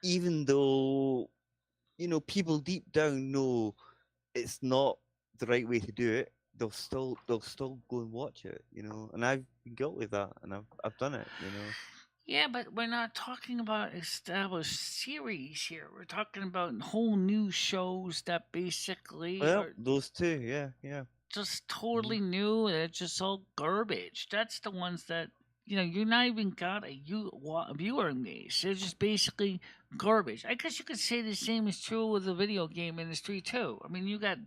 even though people deep down know it's not the right way to do it, they'll still go and watch it, And I've been guilty of that, and I've done it. Yeah, but we're not talking about established series here. We're talking about whole new shows that basically Well, are those two, yeah, yeah. just Mhm. totally new and it's just all garbage. That's the ones that you're not even got a viewer engaged. They're just basically garbage. I guess you could say the same is true with the video game industry too. I mean, you got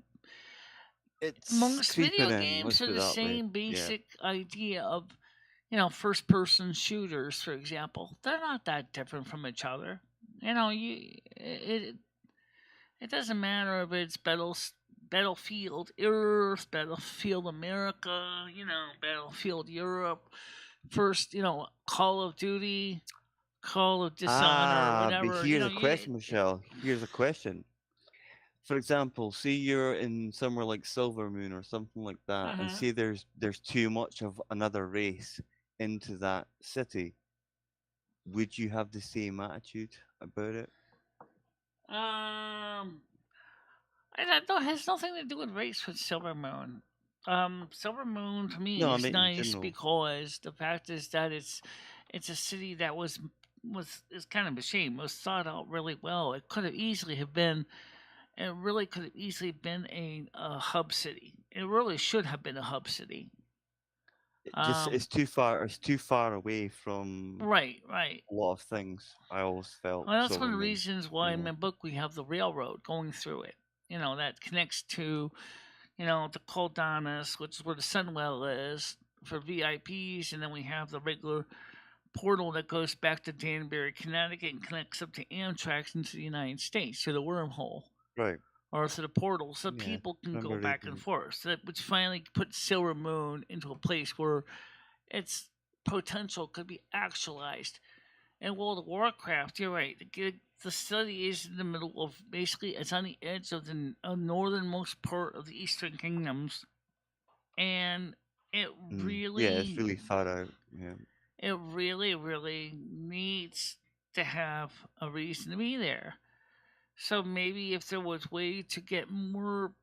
It's most creeping video in. games Let's are put it the that way. same Yeah. basic idea of first person shooters, for example. They're not that different from each other. It doesn't matter if it's Battlefield Earth, Battlefield America, Battlefield Europe, first, Call of Duty, Call of Dishonor, But whatever. here's a question, Michelle. Here's a question. For example, say you're in somewhere like Silvermoon or something like that, and Mhm. say there's too much of another race into that city. Would you have the same attitude about it? Um, that has nothing to do with race with Silvermoon. Silvermoon to me No, I is mean in nice general. because the fact is that it's a city that was is kind of a shame. Was thought out really well. It could have easily have been. It really could have easily been a hub city. It really should have been a hub city. It just Um, it's too far. It's too far away from right, right. a lot of things. I always felt Well, that's one of the Silvermoon. reasons why in my book we have the railroad going through it. That connects to the Coldanas, which is where the Sunwell is for VIPs, and then we have the regular portal that goes back to Danbury, Connecticut, and connects up to Amtrak into the United States to the wormhole Right. or to the portal, so Yeah. people can go Remember back and reading. forth. So that, which finally puts Silvermoon into a place where its potential could be actualized. In World of Warcraft, you're right. The city is in the middle of basically it's on the edge of the northernmost part of the Eastern Kingdoms, and it Yeah, it's really, really far out. Yeah. it really, really needs to have a reason to be there. So maybe if there was way to get more,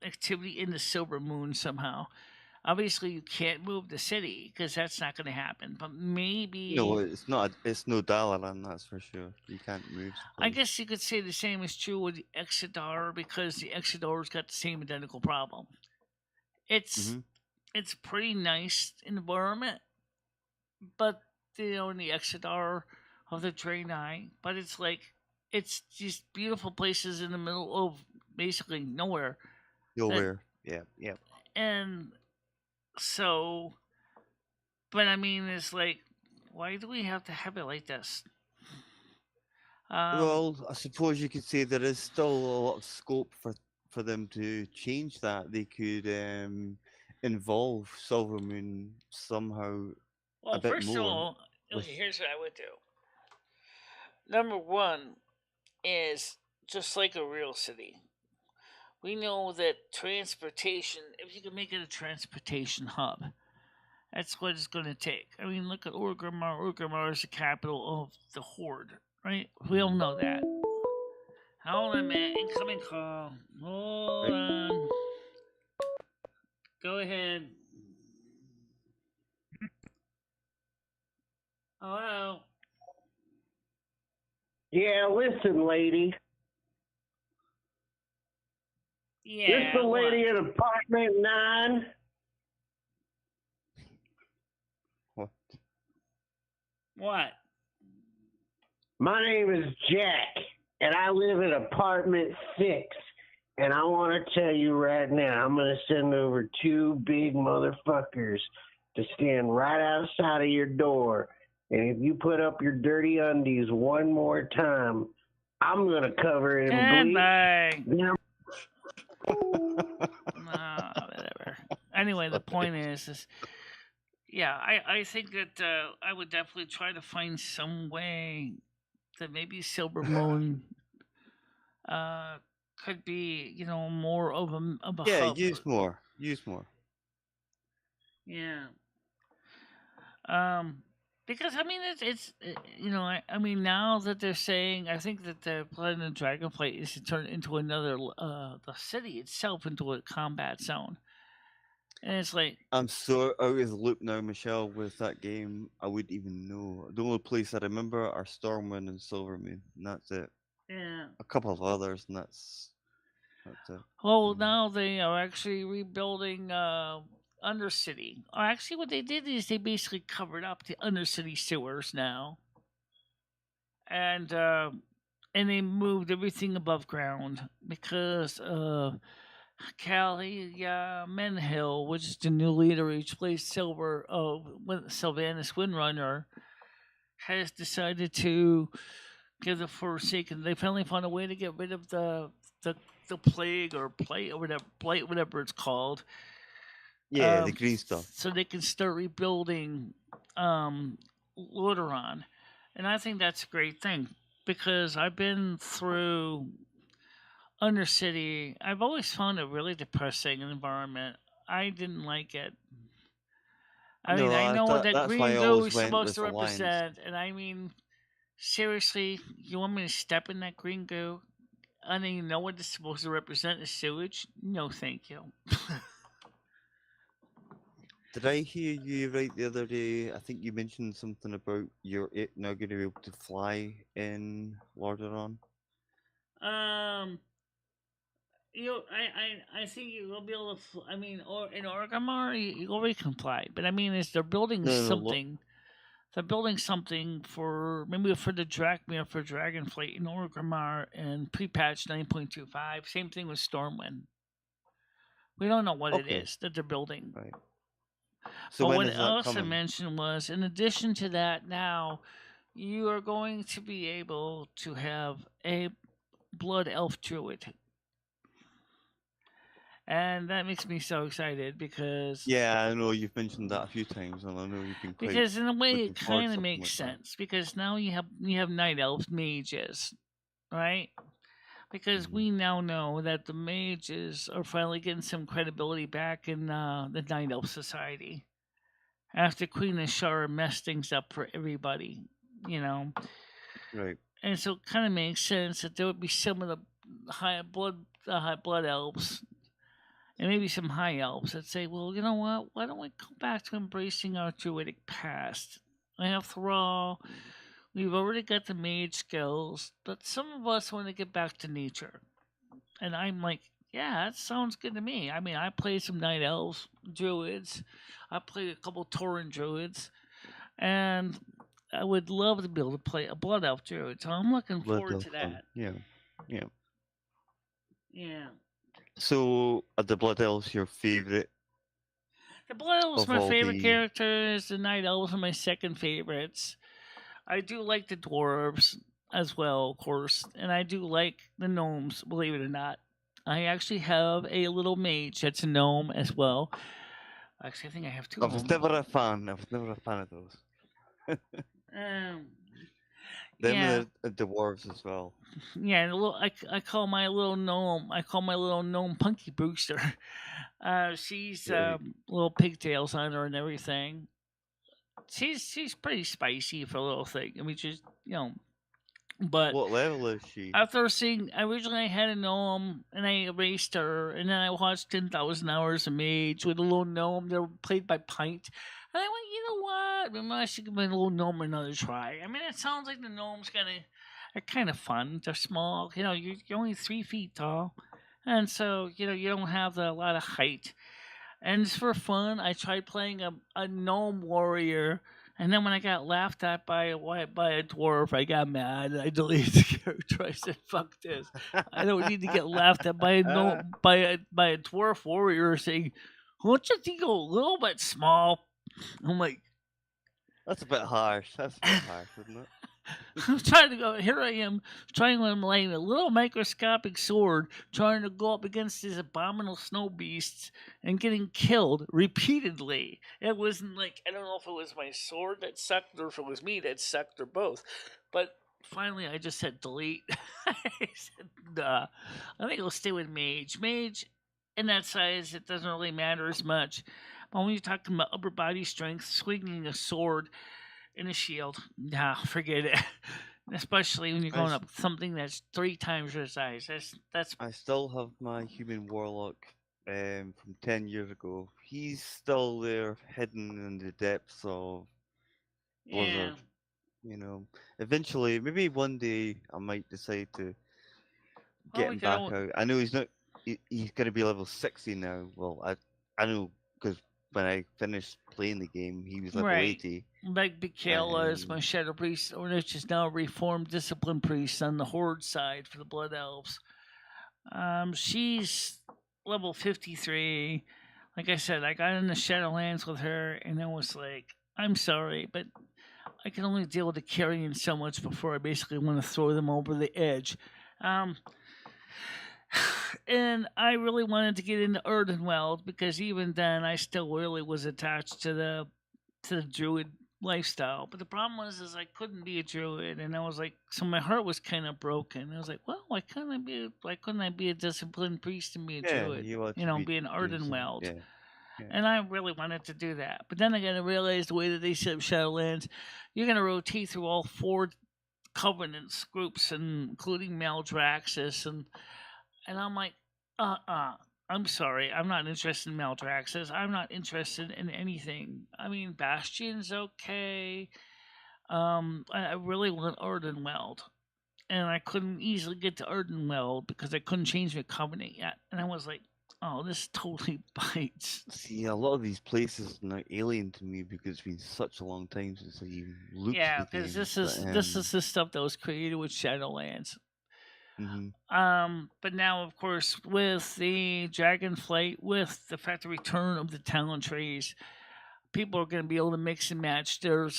activity in the Silver Moon somehow. Obviously, you can't move the city because that's not going to happen. But No, maybe it's not. It's no Dalaran, that's for sure. You can't move the I place. guess you could say the same is true with the Exodar because the Exodar's got the same identical problem. It's Hmm. it's pretty nice environment, but in the Exodar of the Draenei, but it's like it's just beautiful places in the middle of basically nowhere. That Nowhere. Yeah, yeah. and so, but I mean, it's like, why do we have to have it like this? Um, Well, I suppose you could say there is still a lot of scope for them to change that. They could involve Silvermoon somehow a well, bit first of more all, with. okay, here's what I would do. Number one is just like a real city. We know that transportation, if you can make it a transportation hub, that's what it's going to take. I mean, look at Orgrimmar. Orgrimmar is the capital of the Horde, right? We all know that. Hold on, man. Incoming call. Hold Right. on. Go ahead. Hello. Yeah, listen, lady. This Yeah, the what? lady in apartment 9? What? What? My name is Jack, and I live in apartment 6. And I want to tell you right now, I'm going to send over 2 big motherfuckers to stand right outside of your door. And if you put up your dirty undies one more time, I'm going to cover it in bleach. Goodbye. Then No, whatever. Anyway, the point is yeah, I think that I would definitely try to find some way that maybe Silvermoon could be, more of a Yeah, hub. use more. Use more. Yeah. Because I mean it's I mean now that they're saying I think that they're planning on Dragonflight is to turn into another the city itself into a combat zone, and it's like I'm so out of the loop now, Michelle, with that game. I wouldn't even know. The only place I remember are Stormwind and Silvermoon, and that's it. yeah. A couple of others, and that's it. Well, now they are actually rebuilding Undercity. Or actually, what they did is they basically covered up the Undercity sewers now, and they moved everything above ground because Callie Menhill, which is the new leader, who plays Sylvanas Windrunner, has decided to give the Forsaken. They finally found a way to get rid of the plague or blight or whatever it's called. Yeah, the green stuff. So they can start rebuilding Lordaeron. And I think that's a great thing because I've been through Undercity. I've always found it really depressing environment. I didn't like it. I mean, I know what that that's why green I goo always is went supposed with to Alliance. represent, and I mean, seriously, you want me to step in that green goo? I don't even know what it's supposed to represent is sewage. No, thank you. Did I hear you right the other day? I think you mentioned something about you're now going to be able to fly in Lordaeron. I think you will be able to. I mean, or in Orgrimmar, you already can fly. But I mean, is they're building something. They're building something for maybe for the Drakmir for Dragonflight in Orgrimmar and pre-patch 9.25. Same thing with Stormwind. We don't know what it is that they're building. Right. So but when what is I that also coming? mentioned was, in addition to that, now you are going to be able to have a blood elf druid. And that makes me so excited because Yeah, I know you've mentioned that a few times, and I know you've been quite because in a way looking it forward to kind of something makes like that. sense because now you have night elf mages, right? Because we now know that the mages are finally getting some credibility back in the Night Elf Society after Queen Ashara messed things up for everybody, Right. And so it kind of makes sense that there would be some of the high blood elves and maybe some high elves that say, well, you know what? Why don't we go back to embracing our druidic past? After all, we've already got the mage skills, but some of us want to get back to nature. And I'm like, yeah, that sounds good to me. I mean, I played some night elves, druids. I played a couple Tauren druids. And I would love to be able to play a blood elf druid. So I'm looking forward to that. Yeah. Yeah. So, are the Blood Elves your favourite? The blood elves Of are my all favorite the- characters. The night elves are my second favorites. I do like the dwarves as well, of course. And I do like the gnomes, believe it or not. I actually have a little mage that's a gnome as well. Actually, I think I have two. I was never a fan. I was never a fan of those. Them Yeah, and the dwarves as well. yeah. And I call my little gnome. I call my little gnome Punky Brewster. She's Right. little pigtails on her and everything. She's pretty spicy for a little thing. I mean, just But What level is she? after seeing, originally I had a gnome and I erased her, and then I watched 10,000 Hours of Mage with a little gnome. They were played by Pint. And I went, you know what? Maybe I should give my little gnome another try. I mean, it sounds like the gnomes are kind of fun. They're small. You're only 3 feet tall. And so, you don't have a lot of height. And just for fun, I tried playing a gnome warrior And then when I got laughed at by a dwarf, I got mad and I deleted the character. I said, "Fuck this! I don't need to get laughed at by a dwarf warrior saying, won't you think a little bit small?" I'm like, That's a bit harsh. That's a bit harsh, isn't it? I'm trying to go. Here I am, trying to lay a little microscopic sword, trying to go up against these abominable snow beasts and getting killed repeatedly. It wasn't like, I don't know if it was my sword that sucked or if it was me that sucked or both. But finally, I just said delete. I said, nah. I think I'll stay with mage. Mage, in that size, it doesn't really matter as much. But when you're talking about upper body strength, swinging a sword in a shield, nah, forget it. Especially when you're going up something that's 3 times your size. That's. I still have my human warlock from 10 years ago. He's still there, hidden in the depths of Blizzard. Yeah. Eventually, maybe one day I might decide to get him back out. I know he's not. He's going to be level 60 now. Well, I know because when I finished playing the game, he was level 80. Like Michele is my Shadow Priest, which is now a Reformed Discipline Priest on the Horde side for the Blood Elves. She's level 53. Like I said, I got in the Shadowlands with her, and I was like, I'm sorry, but I can only deal with the carrying so much before I basically want to throw them over the edge. And I really wanted to get into Erdenweld because even then I still really was attached to the druid lifestyle. But the problem was I couldn't be a druid, and I was like, so my heart was kind of broken. I was like, well, why couldn't I be a disciplined priest and be a druid? Be an Erdenweld. Yeah. And I really wanted to do that. But then I got to realize the way that they set up Shadowlands, you're going to rotate through all 4 covenants groups, including Maldraxxus, and I'm like, I'm sorry, I'm not interested in Maldraxxus. I'm not interested in anything. I mean, Bastion's okay. I really want Erdenweld. And I couldn't easily get to Erdenweld because I couldn't change my covenant yet. And I was like, oh, this totally bites. See, a lot of these places are now alien to me because it's been such a long time since I even looked at the because this is the stuff that was created with Shadowlands. Mm-hmm. But now, of course, with the Dragonflight, with the fact the return of the talent trees, people are going to be able to mix and match their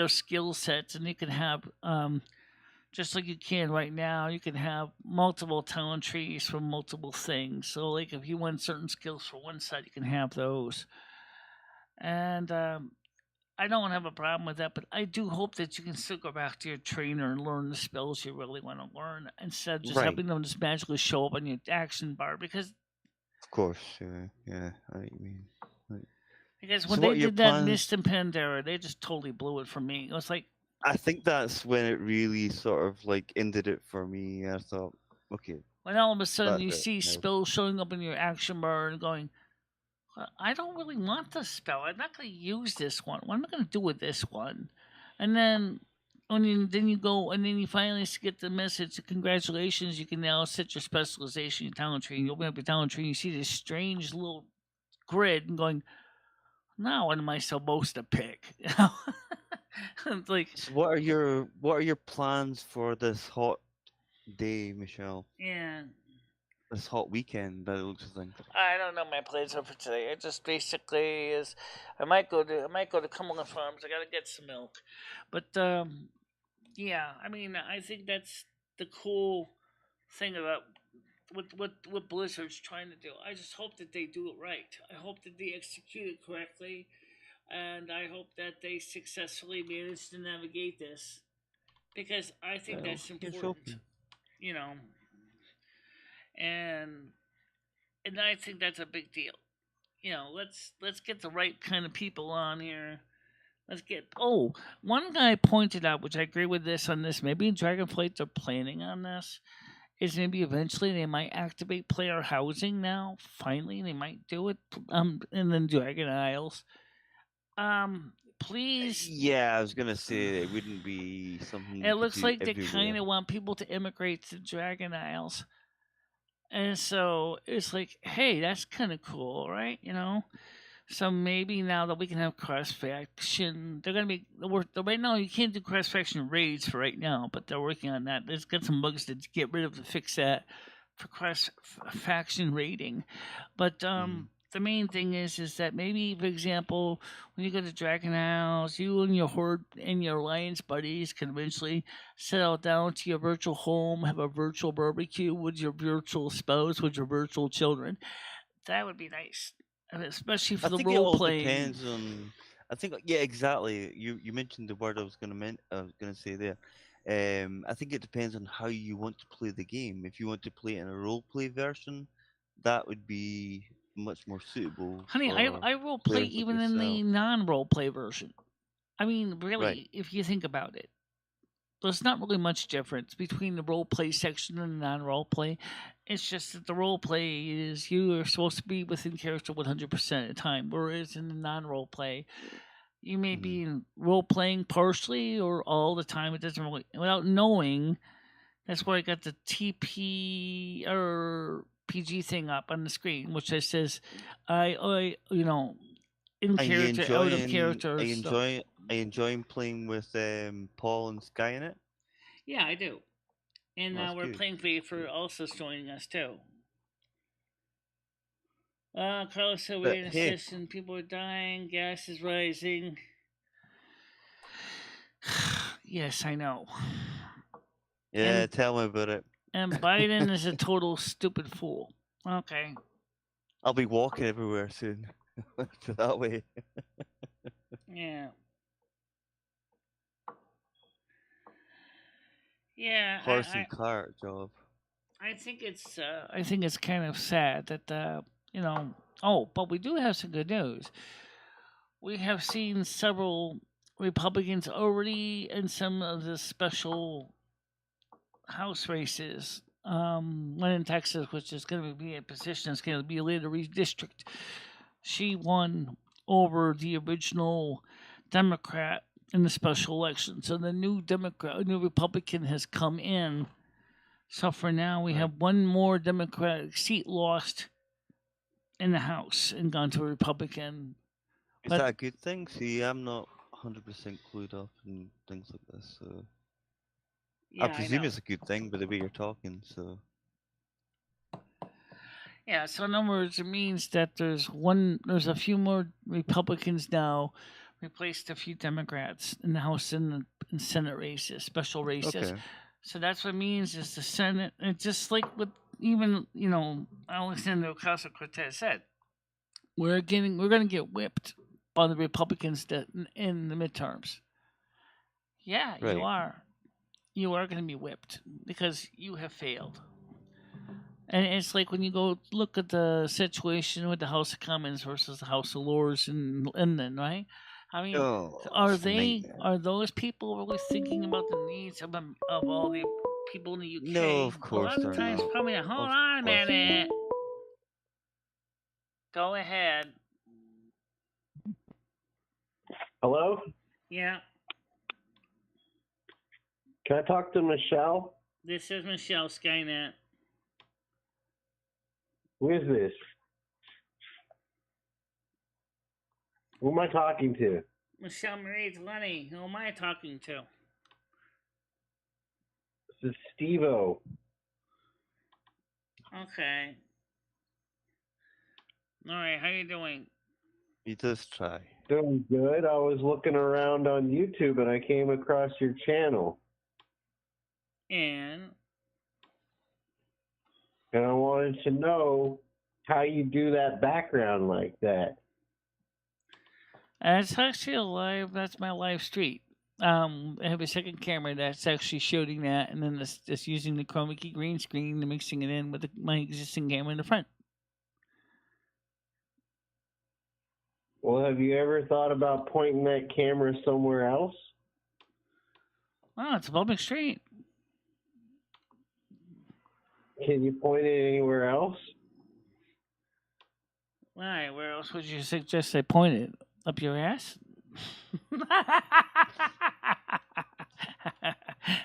skill sets, and you can have, just like you can right now, you can have multiple talent trees for multiple things. So, like, if you want certain skills for one side, you can have those. And I don't have a problem with that, but I do hope that you can still go back to your trainer and learn the spells you really want to learn instead of just having them just magically show up on your action bar. Because, of course, yeah, I mean, right. Because when they did that Mist and Pandora, they just totally blew it for me. It was like, I think that's when it really sort of like ended it for me. I thought, okay. When all of a sudden you see spells showing up in your action bar and going, I don't really want this spell. I'm not going to use this one. What am I going to do with this one? And then then you go, and then you finally get the message, congratulations, you can now set your specialization, your talent tree. You open up your talent tree, and you see this strange little grid, and going, now what am I supposed to pick? Like, so what are your plans for this hot day, Michele? Yeah. This hot weekend, by the looks of things. I don't know my plans are for today. It just basically is. I might go to Cumberland Farms. I gotta get some milk, but yeah. I mean, I think that's the cool thing about what Blizzard's trying to do. I just hope that they do it right. I hope that they execute it correctly, and I hope that they successfully manage to navigate this, because I think that's important. And I think that's a big deal. Let's get the right kind of people on here. Let's get. Oh, one guy pointed out, which I agree with this on this. Maybe in Dragonflight they're planning on this. Is maybe eventually they might activate player housing now. Finally, they might do it. And then Dragon Isles. Please. Yeah, I was gonna say it wouldn't be something. It looks like they kind of want people to immigrate to Dragon Isles. And so it's like, hey, that's kind of cool, right? So maybe now that we can have cross faction, they're gonna be right now. You can't do cross faction raids for right now, but they're working on that. There's got some bugs to get rid of to fix that for cross faction raiding. But the main thing is that maybe, for example, when you go to Dragon House, you and your horde and your alliance buddies can eventually settle down to your virtual home, have a virtual barbecue with your virtual spouse, with your virtual children. That would be nice, and especially for I the think it role all playing. depends on. I think yeah, exactly. You mentioned the word I was gonna say there. I think it depends on how you want to play the game. If you want to play it in a role play version, that would be much more suitable Honey, for I role play players like even in the yourself. non-role play version. I mean, Right. really, if you think about it, there's not really much difference between the role play section and the non-role play. It's just that the role play is you are supposed to be within character 100% of the time, whereas in the non-role play, you may be in role playing partially or all the time. It doesn't really, without knowing. That's why I got the TP or PG thing up on the screen, which says, I in Are you character, out of enjoying? character Are you stuff. enjoying? Are you enjoying playing with Paul and Sky in it? Yeah, I do. And That's we're good. playing for also joining us too. Carlos said we're But in a hey, session. People are dying. Gas is rising. Yes, I know. yeah, And tell me about it. and Biden is a total stupid fool. Okay. I'll be walking everywhere soon. So that way. Yeah. Yeah. Horse and cart job. I think it's kind of sad that you know. Oh, but we do have some good news. We have seen several Republicans already in some of the special House races. One in Texas, which is going to be a position that's going to be later redistrict. She won over the original Democrat in the special election. So the new Republican has come in. So for now, we have one more Democratic seat lost in the House and gone to a Republican. Is that a good thing? See, I'm not 100% clued up in things like this, so Yeah, I presume it's a good thing by the way you're talking. So yeah, so in other words, it means that there's a few more Republicans now replaced a few Democrats in the House and Senate races, special races. okay. So that's what it means is the Senate. It's just like with even Alexander Ocasio-Cortez said, we're going to get whipped by the Republicans in the midterms. Yeah, Right. you are. You are going to be whipped because you have failed. And it's like when you go look at the situation with the House of Commons versus the House of Lords in London, right? I mean, are those people really thinking about the needs of all the people in the UK? No, of course a lot they're of times, not. probably not. Hold on a minute. Go ahead. Hello? Yeah, Can I talk to Michelle? this is Michelle Skynet. Who is this? Who am I talking to? MicheleMarieDalene. Who am I talking to? This is Steve-O. Okay. All right, how you doing? You just try. Doing good. I was looking around on YouTube and I came across your channel. And I wanted to know how you do that background like that. it's actually that's my live stream. I have a second camera that's actually shooting that, and then just using the chroma key green screen and mixing it in with my existing camera in the front. Well, have you ever thought about pointing that camera somewhere else? Oh, it's a public street. Can you point it anywhere else? Why? Where else would you suggest I point it? Up your ass?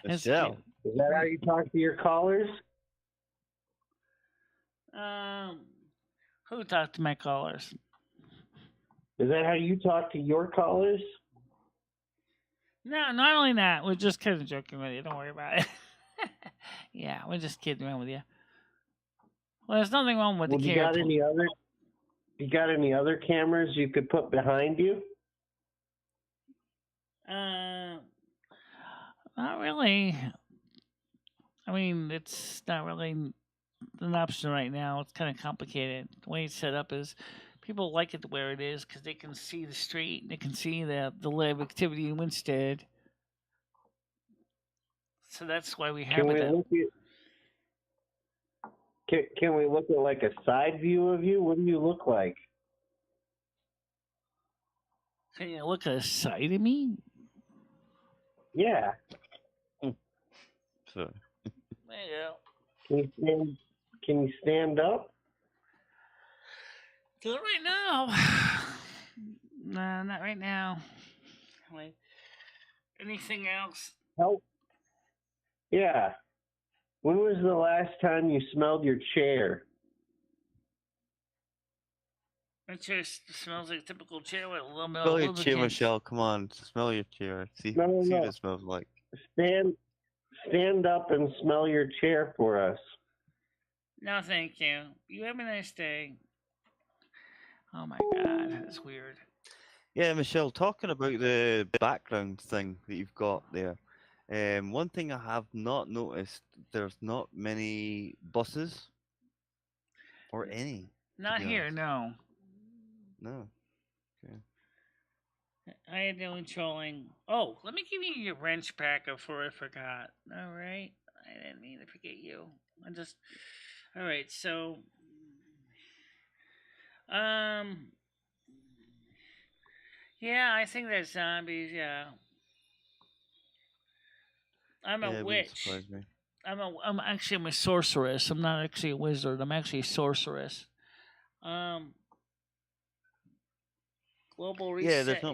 Michelle. Is that how you talk to your callers? Who talked to my callers? Is that how you talk to your callers? No, not only that. We're just kind of joking with you. Don't worry about it. Yeah, we're just kidding around with you. Well, there's nothing wrong with Well, the you camera. got any other cameras you could put behind you? Not really. I mean, it's not really an option right now. It's kind of complicated. The way it's set up is people like it where it is because they can see the street and they can see the live activity in Winstead. So that's why we have it. Can we look at like a side view of you? What do you look like? Can you look at a side of me? Yeah. So. There you go. Can you stand up? Do it right now. No, not right now. Like, anything else? Help. Yeah. When was the last time you smelled your chair? My chair smells like a typical chair with a little bit Smell of your chair, lubricant. Michelle. Come on, smell your chair. See No. what it smells like. Stand up and smell your chair for us. No, thank you. You have a nice day. Oh my God, that's weird. Yeah, Michelle, talking about the background thing that you've got there. One thing I have not noticed, there's not many buses or any. Not here, no. No. Okay. I had no trolling. Oh, let me give you your wrench back before I forgot. All right. I didn't mean to forget you. All right, so yeah, I think there's zombies, yeah. I'm a witch. Surprise me. I'm actually a sorceress. I'm not actually a wizard. I'm actually a sorceress. Global reset. Yeah,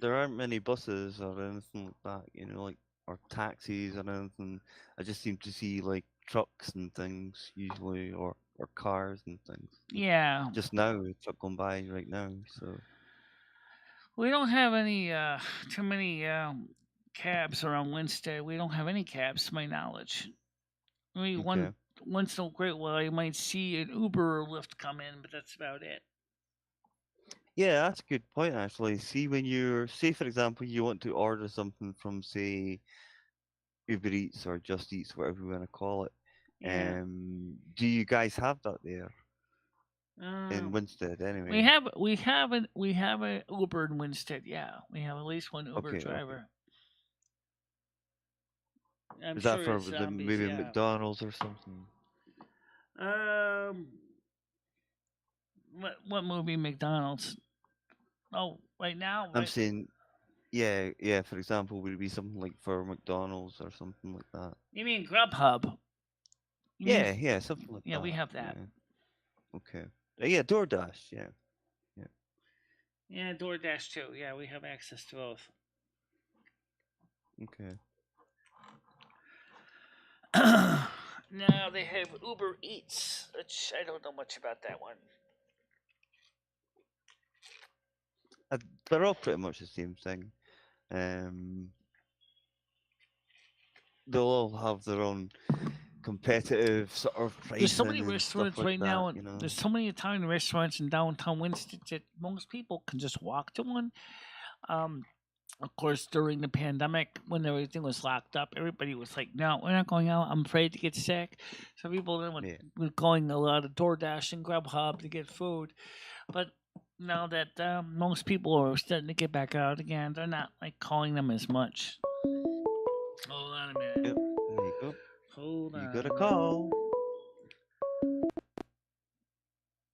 there aren't many buses or anything like that, like or taxis or anything. I just seem to see like trucks and things usually, or cars and things. Yeah. Just now, a truck going by right now, so. We don't have any too many cabs around Winstead. We don't have any cabs, to my knowledge. I mean, once in a great while, you might see an Uber or Lyft come in, but that's about it. Yeah, that's a good point, actually. See, when say, for example, you want to order something from, say, Uber Eats or Just Eats, whatever you want to call it. Yeah. Do you guys have that there? In Winstead, anyway. We have an Uber in Winstead. Yeah, we have at least one Uber driver. Okay. Is that for maybe McDonald's or something? What movie McDonald's? Oh, right now. I'm saying, yeah. For example, would it be something like for McDonald's or something like that? You mean Grubhub? Yeah, something like that. Yeah, we have that. Yeah. Okay. Yeah, DoorDash. Yeah. Yeah, DoorDash too. Yeah, we have access to both. Okay. Now they have Uber Eats, which I don't know much about that one. They're all pretty much the same thing. They'll all have their own competitive sort of pricing. There's so many restaurants like right that, now. There's so many Italian restaurants in downtown Winston that most people can just walk to one. Of course, during the pandemic, when everything was locked up, everybody was like, "No, we're not going out. I'm afraid to get sick." So people then were going a lot of DoorDash and Grubhub to get food. But now that most people are starting to get back out again, they're not like calling them as much. Hold on a minute. Yep, there you go. Hold on. You got a call.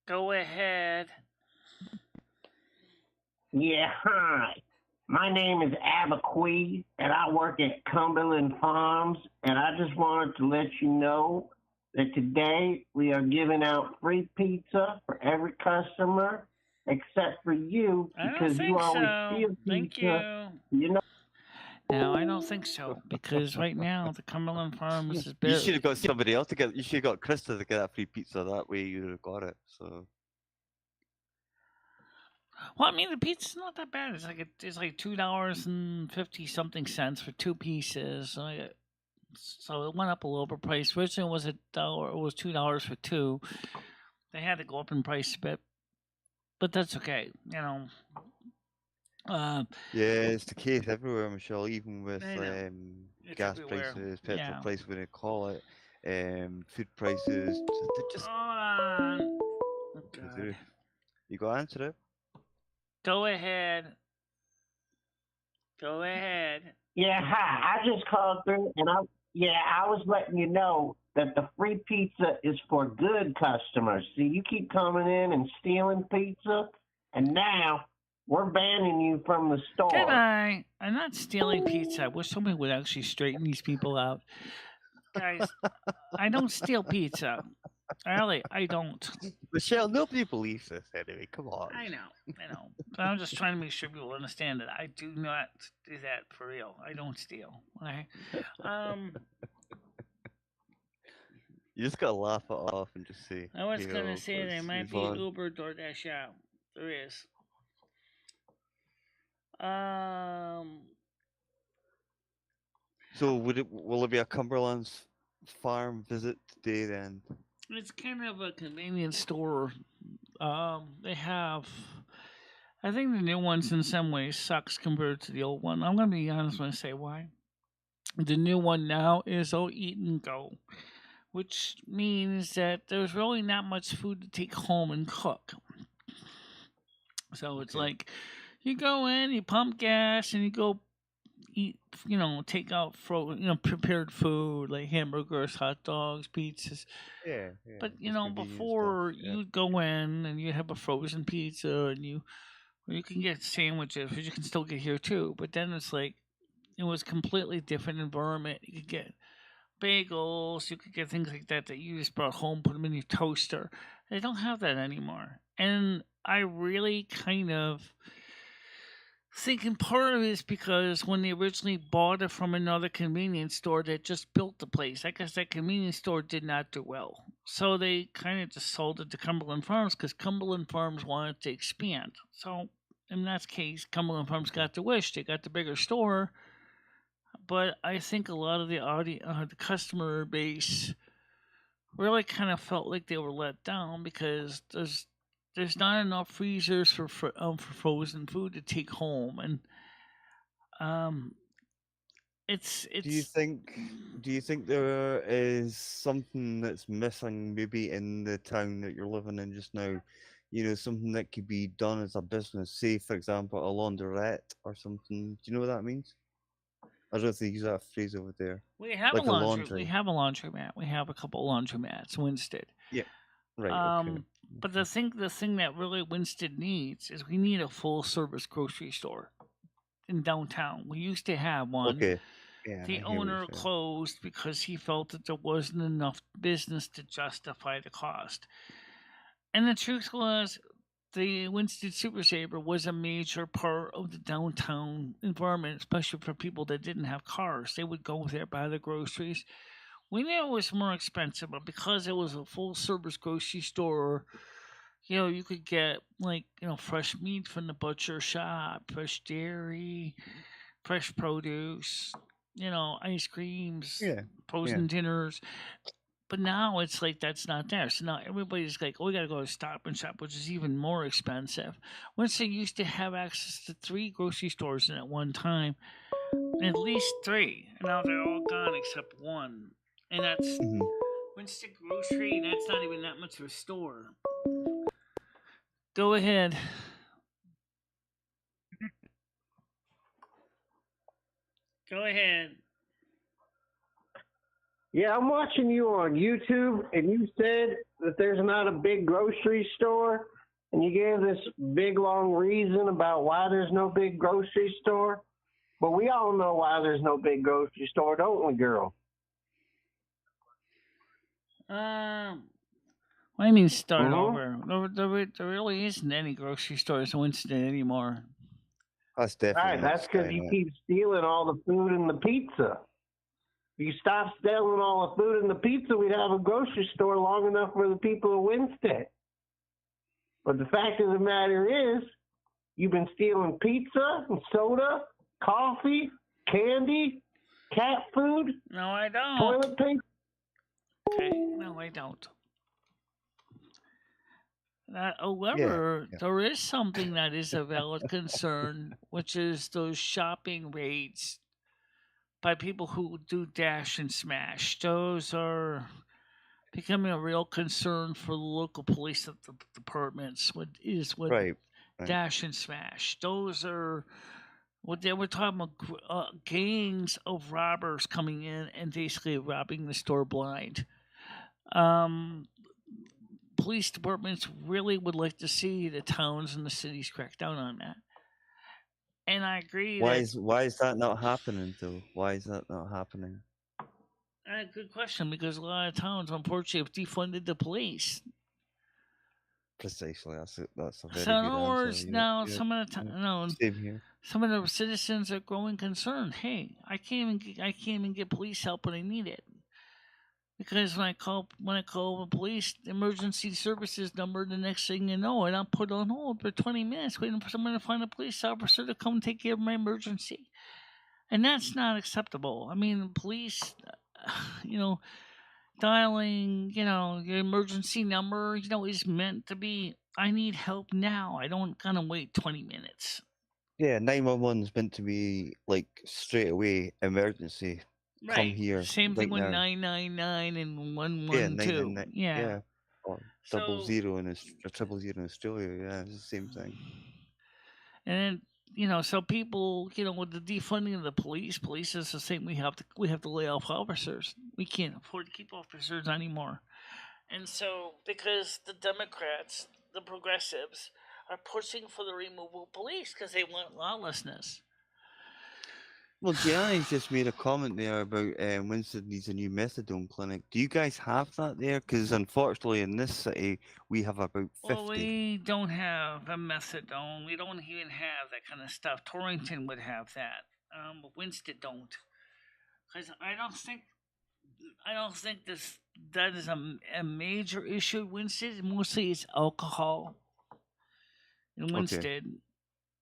Go ahead. Yeah, hi. My name is Abaquee, and I work at Cumberland Farms, and I just wanted to let you know that today we are giving out free pizza for every customer, except for you, because you always steal pizza. You know. No, I don't think so, because right now the Cumberland Farms is barely... You should have got somebody else to get. You should have got Krista to get that free pizza. That way you would have got it. So. Well, I mean, the pizza's not that bad. It's like $2.50 cents for 2 pieces. So it went up a little bit price. Originally it was $1. It was $2 for two. They had to go up in price a bit, but that's okay. Yeah, it's the case everywhere, Michelle. Even with I know. It's gas everywhere. prices, petrol Yeah. price, when they call it, food prices, they're just Hold on. Oh, through the God. roof. You got to answer it. Go ahead. Go ahead. Yeah, hi. I just called through, and I was letting you know that the free pizza is for good customers. See, you keep coming in and stealing pizza, and now we're banning you from the store. Goodbye. I'm not stealing pizza. I wish somebody would actually straighten these people out. Guys, I don't steal pizza. Really, I don't. Michelle, nobody believes this anyway. Come on. I know. But I'm just trying to make sure people understand that I do not do that for real. I don't steal. Okay. You just gotta laugh it off and just say. I was gonna say there let's might move be on. Uber, DoorDash out. There is. So will it be a Cumberland's farm visit today then? It's kind of a convenience store. They have. I think the new ones in some ways sucks compared to the old one. I'm gonna be honest when I say why. The new one now is eat and go, which means that there's really not much food to take home and cook. So it's like you go in, you pump gas, and you go eat, take out prepared food like hamburgers, hot dogs, pizzas. Yeah. But just convenient before stuff, yeah. you go in and you have a frozen pizza, and you can get sandwiches, which you can still get here too. But then it's like it was completely different environment. You could get bagels, you could get things like that you just brought home, put them in your toaster. They don't have that anymore, and I really kind of thinking part of it is because when they originally bought it from another convenience store that just built the place, I guess that convenience store did not do well. So they kind of just sold it to Cumberland Farms because Cumberland Farms wanted to expand. So in that case, Cumberland Farms got the wish. They got the bigger store. But I think a lot of the customer base really kind of felt like they were let down because there's not enough freezers for frozen food to take home, and it's. Do you think there is something that's missing maybe in the town that you're living in just now? Something that could be done as a business, say for example a laundrette or something. Do you know what that means? I don't know if they use that phrase over there. We have like a laundry. We have a laundromat. We have a couple laundromats, Winsted. Yeah. Right. Okay. But the thing that really Winsted needs is we need a full service grocery store in downtown. We used to have one. Okay. Yeah, the owner closed because he felt that there wasn't enough business to justify the cost. And the truth was, the Winston Super Saver was a major part of the downtown environment, especially for people that didn't have cars. They would go there, buy the groceries. We knew it was more expensive, but because it was a full-service grocery store, you could get, fresh meat from the butcher shop, fresh dairy, fresh produce, ice creams, frozen dinners. But now it's like that's not there. So now everybody's like, we got to go to Stop and Shop, which is even more expensive. Winston used to have access to 3 grocery stores at one time, at least 3. And now they're all gone except one. And that's Winston Grocery. That's not even that much of a store. Go ahead. Go ahead. Yeah, I'm watching you on YouTube, and you said that there's not a big grocery store, and you gave this big, long reason about why there's no big grocery store. But we all know why there's no big grocery store, don't we, girl? What do you mean start over? There really isn't any grocery stores in Winston anymore. That's definitely right. That's because you keep stealing all the food and the pizza. If you stop stealing all the food and the pizza, we'd have a grocery store long enough for the people of Winston. But the fact of the matter is, You've been stealing pizza and soda, coffee, candy, cat food, No, I don't. toilet paper. Okay, no, I don't. However, there is something that is a valid concern, which is those shopping raids by people who do dash and smash. Those are becoming a real concern for the local police departments. What Right. dash and smash? Those are what they were talking about, gangs of robbers coming in and basically robbing the store blind. Police departments really would like to see the towns and the cities crack down on that. And I agree. Why is that not happening though? Why is that not happening? Good question, because a lot of towns, unfortunately, have defunded the police. Precisely, that's a very So in good other words, answer. now some of the Same here. some of the citizens are growing concerned. Hey, I can't even get police help when I need it. Because when I call the police emergency services number, the next thing you know, and I'm put on hold for 20 minutes waiting for someone to find a police officer to come take care of my emergency. And that's not acceptable. I mean, police, dialing, your emergency number, is meant to be, I need help now. I don't kind of wait 20 minutes. Yeah, 911 is meant to be like straight away emergency. Right. Come here. Same thing right with now. 999 and 112. Yeah, 999. Yeah. Or 000 in 000 in Australia. Yeah, it's the same thing. And then, so people, with the defunding of the police is the same. We have to lay off officers. We can't afford to keep officers anymore. And so, because the Democrats, the progressives, are pushing for the removal of police because they want lawlessness. Well, Gianni's just made a comment there about Winston needs a new methadone clinic. Do you guys have that there? Because unfortunately in this city, we have about 50. Well, we don't have a methadone. We don't even have that kind of stuff. Torrington would have that, but Winston don't. Because I don't think that is a major issue at Winston. Mostly it's alcohol in Winston. Okay.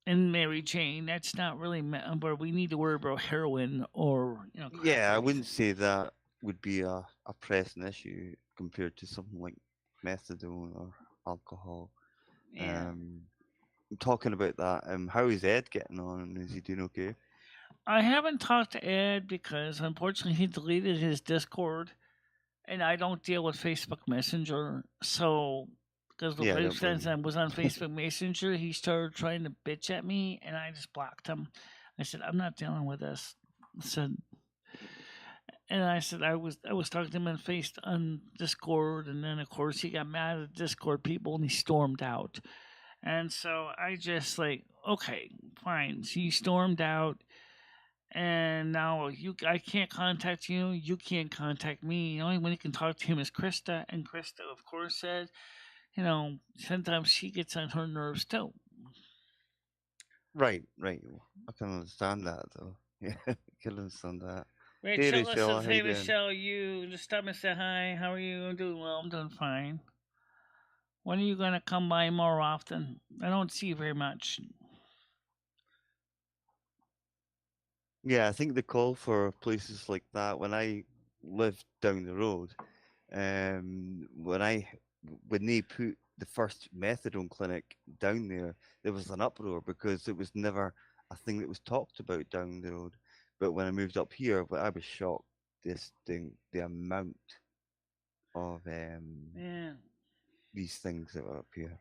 And Mary Jane, that's not really where we need to worry about heroin or Yeah, I wouldn't say that would be a pressing issue compared to something like methadone or alcohol. Yeah. Talking about that, how is Ed getting on? Is he doing okay? I haven't talked to Ed because unfortunately he deleted his Discord, and I don't deal with Facebook Messenger, so. Because the first time I was on Facebook Messenger, he started trying to bitch at me, and I just blocked him. I said, "I'm not dealing with this." I said I was talking to him on Discord, and then of course he got mad at Discord people and he stormed out. And so I just okay, fine. So you stormed out, and now I can't contact you. You can't contact me. The only one who can talk to him is Krista, and Krista, of course, said, sometimes she gets on her nerves too. Right. I can understand that, though. Yeah, I can understand that. Rachel, hey, Michelle, you just stop and say hi. How are you? I'm doing well. I'm doing fine. When are you going to come by more often? I don't see you very much. Yeah, I think the call for places like that, when I lived down the road, when they put the first methadone clinic down there was an uproar because it was never a thing that was talked about down the road. But when I moved up here, I was shocked. The amount of these things that were up here.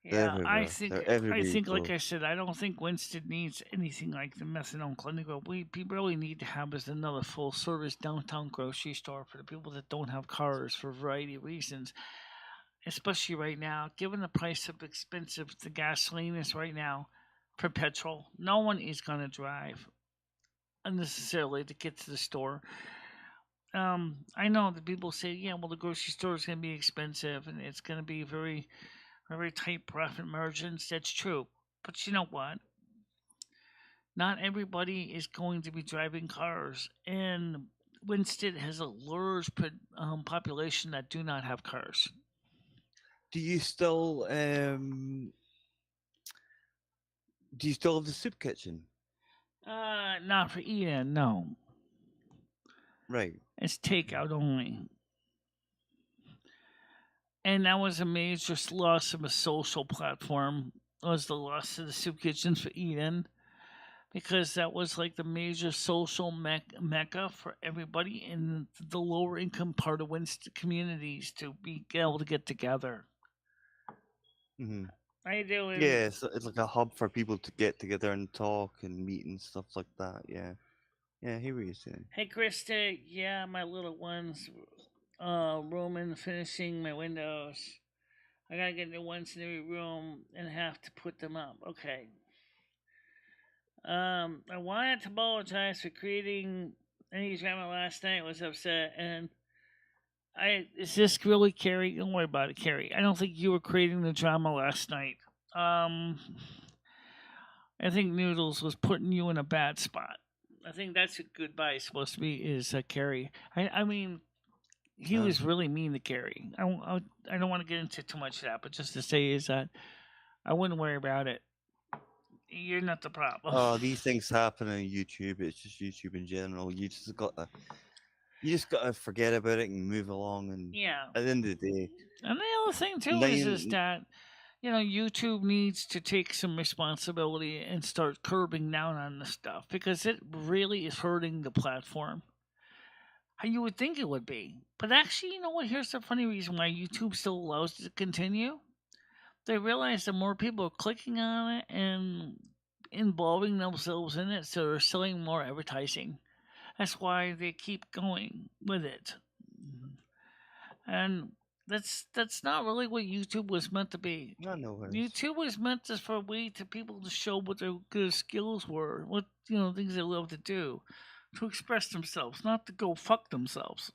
Yeah, I think, like I said, I don't think Winston needs anything like the methadone clinic. What we really need to have is another full-service downtown grocery store for the people that don't have cars for a variety of reasons. Especially right now, given the price of expensive the gasoline is right now for petrol, no one is going to drive unnecessarily to get to the store. I know that people say, yeah, well, the grocery store is going to be expensive and it's going to be very, very tight profit margins. That's true. But you know what? Not everybody is going to be driving cars. And Winston has a large population that do not have cars. Do you still Do you still have the soup kitchen? Not for eating, no. Right. It's takeout only. And that was a major loss of a social platform. Was the loss of the soup kitchens for Eden, because that was like the major social mecca for everybody in the lower income part of Winston communities to be able to get together. Mm-hmm. How you doing? Yeah, it's like a hub for people to get together and talk and meet and stuff like that. Yeah. Yeah, I hear what you're saying. Hey, Krista. Yeah, my little ones, rooming, finishing my windows. I gotta get new ones in every room and have to put them up. Okay. I wanted to apologize for creating any drama last night. Was upset, and is this really Carrie? Don't worry about it, Carrie. I don't think you were creating the drama last night. I think Noodles was putting you in a bad spot. I think that's what goodbye is supposed to be. Is Carrie? I mean, he was really mean to Carrie. I don't want to get into too much of that, but just to say is that I wouldn't worry about it. You're not the problem. Oh, these things happen on YouTube. It's just YouTube in general. You just gotta forget about it and move along. And Yeah. at the end of the day, And the other thing too is that YouTube needs to take some responsibility and start curbing down on this stuff, because it really is hurting the platform. You would think it would be, but actually, you know what? Here's the funny reason why YouTube still allows it to continue. They realize that more people are clicking on it and involving themselves in it, so they're selling more advertising. That's why they keep going with it. And that's not really what YouTube was meant to be. no worries. YouTube was meant to for a way to people to show what their good skills were, what things they love to do, to express themselves, not to go fuck themselves.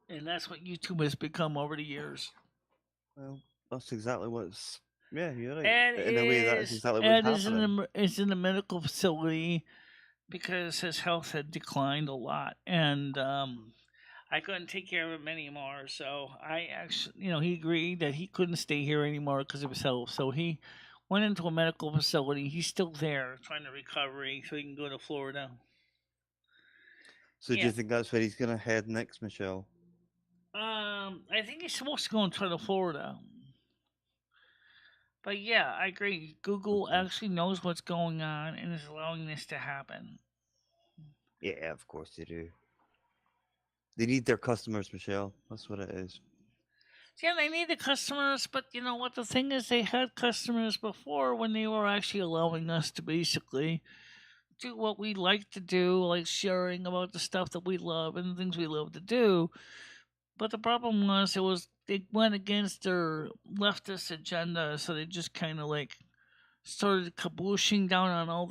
And that's what YouTube has become over the years. Well, that's exactly what's. Yeah, you're right. Ed in a way, that's exactly what's happening. is in a medical facility because his health had declined a lot, and I couldn't take care of him anymore. So I actually, he agreed that he couldn't stay here anymore because of his health. So he went into a medical facility. He's still there trying to recover so he can go to Florida. So do you think that's where he's gonna head next, Michelle? I think he's supposed to go and try to Florida. But yeah, I agree. Google actually knows what's going on and is allowing this to happen. Yeah, of course they do. They need their customers, Michelle. That's what it is. Yeah, they need the customers, but you know what? The thing is, they had customers before when they were actually allowing us to basically do what we like to do, like sharing about the stuff that we love and the things we love to do. But the problem was, they went against their leftist agenda, so they just kind of like started kabooshing down on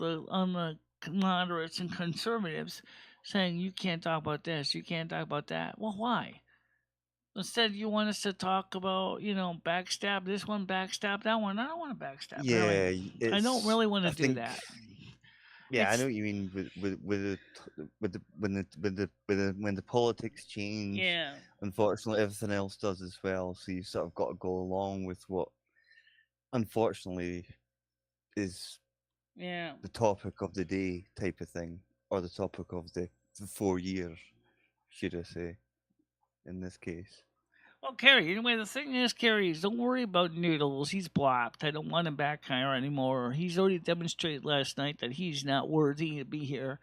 the moderates and conservatives, saying you can't talk about this, you can't talk about that. Well, why? Instead, you want us to talk about, backstab this one, backstab that one. I don't want to backstab. Yeah, really. I don't really want to do that. Yeah, I know what you mean when the politics change. Yeah. Unfortunately, everything else does as well. So you sort of got to go along with what, unfortunately, is the topic of the day type of thing, or the topic of the 4 years, should I say, in this case. Well, Carrie, anyway, the thing is, Carrie, don't worry about Noodles. He's blocked. I don't want him back here anymore. He's already demonstrated last night that he's not worthy to be here.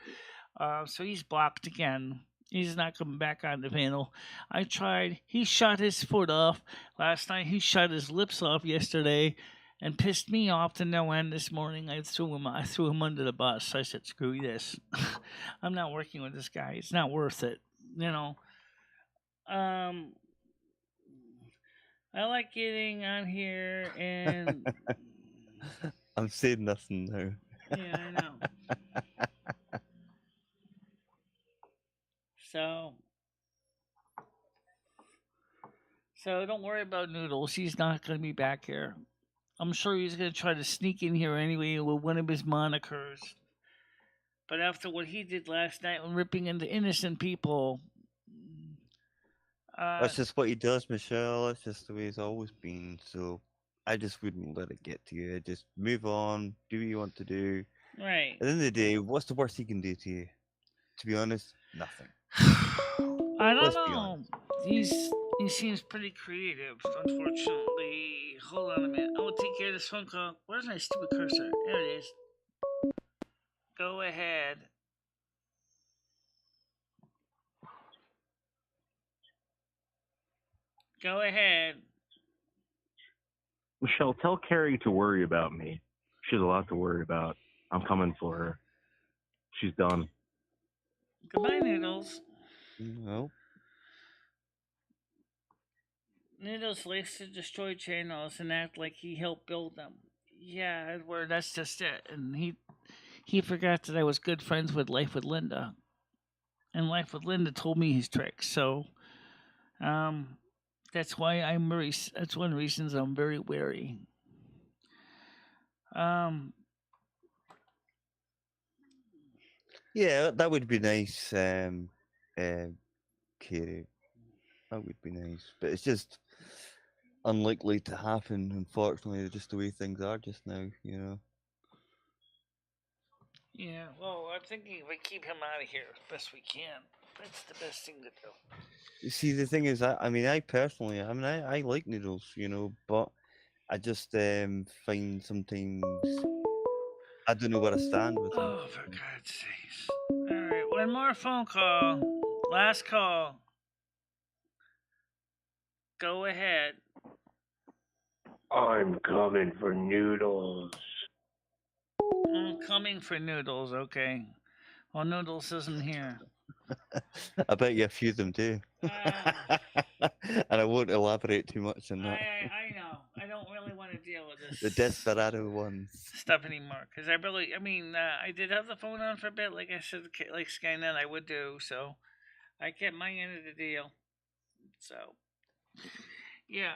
So he's blocked again. He's not coming back on the panel. I tried. He shot his foot off last night. He shot his lips off yesterday and pissed me off to no end this morning. I threw him under the bus. I said, screw this. I'm not working with this guy. It's not worth it. I like getting on here and I'm saying nothing now. Yeah, I know. So don't worry about Noodles. He's not going to be back here. I'm sure he's going to try to sneak in here anyway with one of his monikers. But after what he did last night when ripping into innocent people, that's just what he does, Michelle. That's just the way he's always been. So I just wouldn't let it get to you. Just move on, do what you want to do. Right. At the end of the day, what's the worst he can do to you? To be honest, nothing. I don't Let's be know. honest. He seems pretty creative. Unfortunately, hold on a minute. I will take care of this phone call. Where's my stupid cursor? There it is. Go ahead. Go ahead. Michelle, tell Carrie to worry about me. She has a lot to worry about. I'm coming for her. She's done. Goodbye, Noodles. No. Noodles likes to destroy channels and act like he helped build them. Yeah, Edward, that's just it. And he forgot that I was good friends with Life with Linda. And Life with Linda told me his tricks. So, that's why I'm very. That's one of the reasons I'm very wary. Yeah, that would be nice, Katie. That would be nice, but it's just unlikely to happen. Unfortunately, just the way things are just now. Yeah, well, I'm thinking we keep him out of here as best we can. That's the best thing to do. You see, the thing is, I personally, I like Noodles, but I just find sometimes I don't know where I stand with him. Oh, for God's sakes. Alright, one more phone call. Last call. Go ahead. I'm coming for Noodles. I'm coming for Noodles, okay. Well, Noodles isn't here. I bet you a few of them do. And I won't elaborate too much on that. I know. I don't really want to deal with this. The desperado ones. Stuff anymore. Because I did have the phone on for a bit, like I said, like Skynet I would do, so I kept my end of the deal. So, yeah,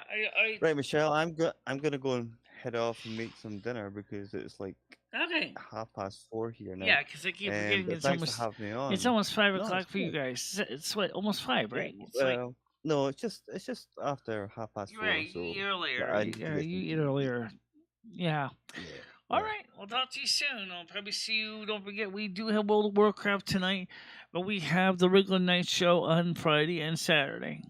Right, Michelle, I'm gonna go and head off and make some dinner because it's like okay. 4:30 here now. Yeah, because I keep forgetting but it's thanks almost for having me on. it's almost 5 No, o'clock it's for you good. guys. It's what, almost 5, right? Yeah, It's like, well, no, it's just after 4:30. right, So you eat earlier. I need to Yeah, get you some eat food. earlier. Yeah. Yeah. All right. We'll talk to you soon. I'll probably see you. Don't forget, we do have World of Warcraft tonight, but we have the regular night show on Friday and Saturday.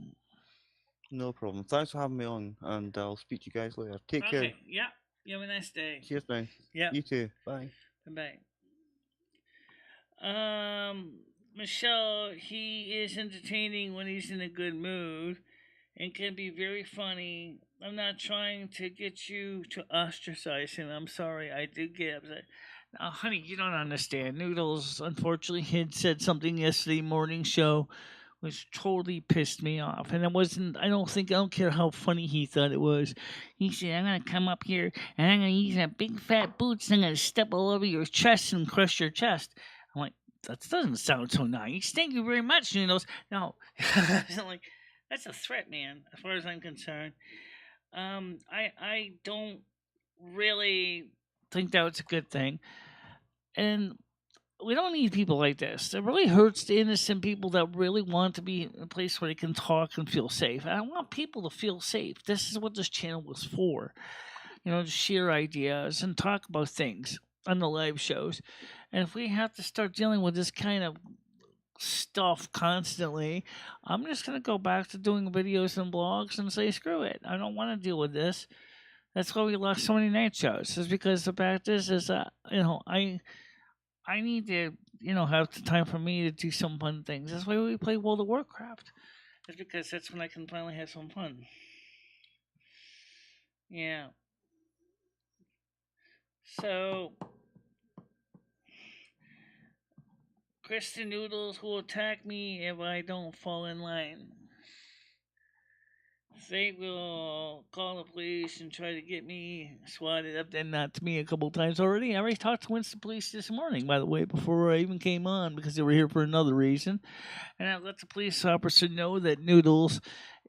No problem. Thanks for having me on, and I'll speak to you guys later. Take care. Okay. Yeah. You have a nice day. Cheers, man. Yeah. You too. Bye. Bye. Michelle, he is entertaining when he's in a good mood and can be very funny. I'm not trying to get you to ostracize him. I'm sorry, I did get upset. Now, honey, you don't understand. Noodles, unfortunately, had said something yesterday morning show which totally pissed me off. And I don't care how funny he thought it was. He said, I'm going to come up here and I'm going to use my big fat boots and I'm going to step all over your chest and crush your chest. I'm like, that doesn't sound so nice. Thank you very much, Noodles. No, like, that's a threat, man, as far as I'm concerned. I don't really think that was a good thing. And we don't need people like this. It really hurts the innocent people that really want to be in a place where they can talk and feel safe. I want people to feel safe. This is what this channel was for. To share ideas and talk about things on the live shows. And if we have to start dealing with this kind of stuff constantly, I'm just going to go back to doing videos and blogs and say, screw it. I don't want to deal with this. That's why we lost so many night shows. Is because the fact is I need to, have the time for me to do some fun things. That's why we play World of Warcraft. It's because that's when I can finally have some fun. Yeah. So, Kristen Noodles will attack me if I don't fall in line. They will call the police and try to get me swatted up. And not to me a couple times already. I already talked to Winston Police this morning, by the way, before I even came on, because they were here for another reason. And I let the police officer know that Noodles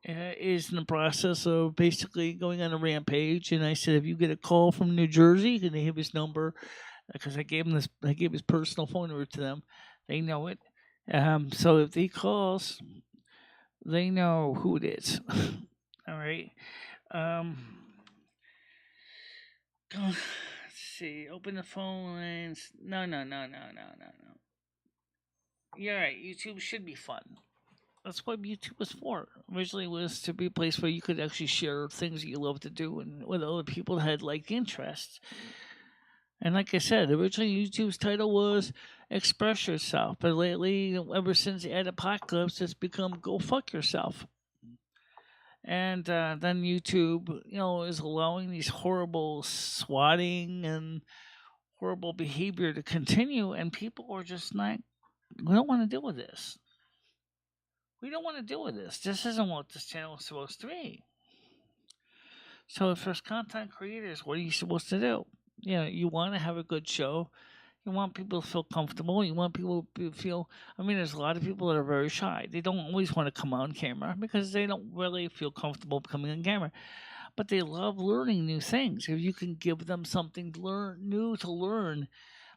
is in the process of basically going on a rampage. And I said, if you get a call from New Jersey, and they have his number, because I gave his personal phone number to them. They know it. So if he calls, they know who it is. All right. Let's see. Open the phone lines. No. You're right. YouTube should be fun. That's what YouTube was for. Originally, was to be a place where you could actually share things that you love to do and with other people that had like interests. And like I said, originally YouTube's title was Express Yourself, but lately, ever since the apocalypse, it's become Go Fuck Yourself. And then YouTube, is allowing these horrible swatting and horrible behavior to continue, and people are just like, we don't want to deal with this. We don't want to deal with this. This isn't what this channel is supposed to be. So, for content creators, what are you supposed to do? You want to have a good show. You want people to feel comfortable. You want people to feel. I mean, there's a lot of people that are very shy. They don't always want to come on camera because they don't really feel comfortable coming on camera. But they love learning new things. If you can give them something new to learn,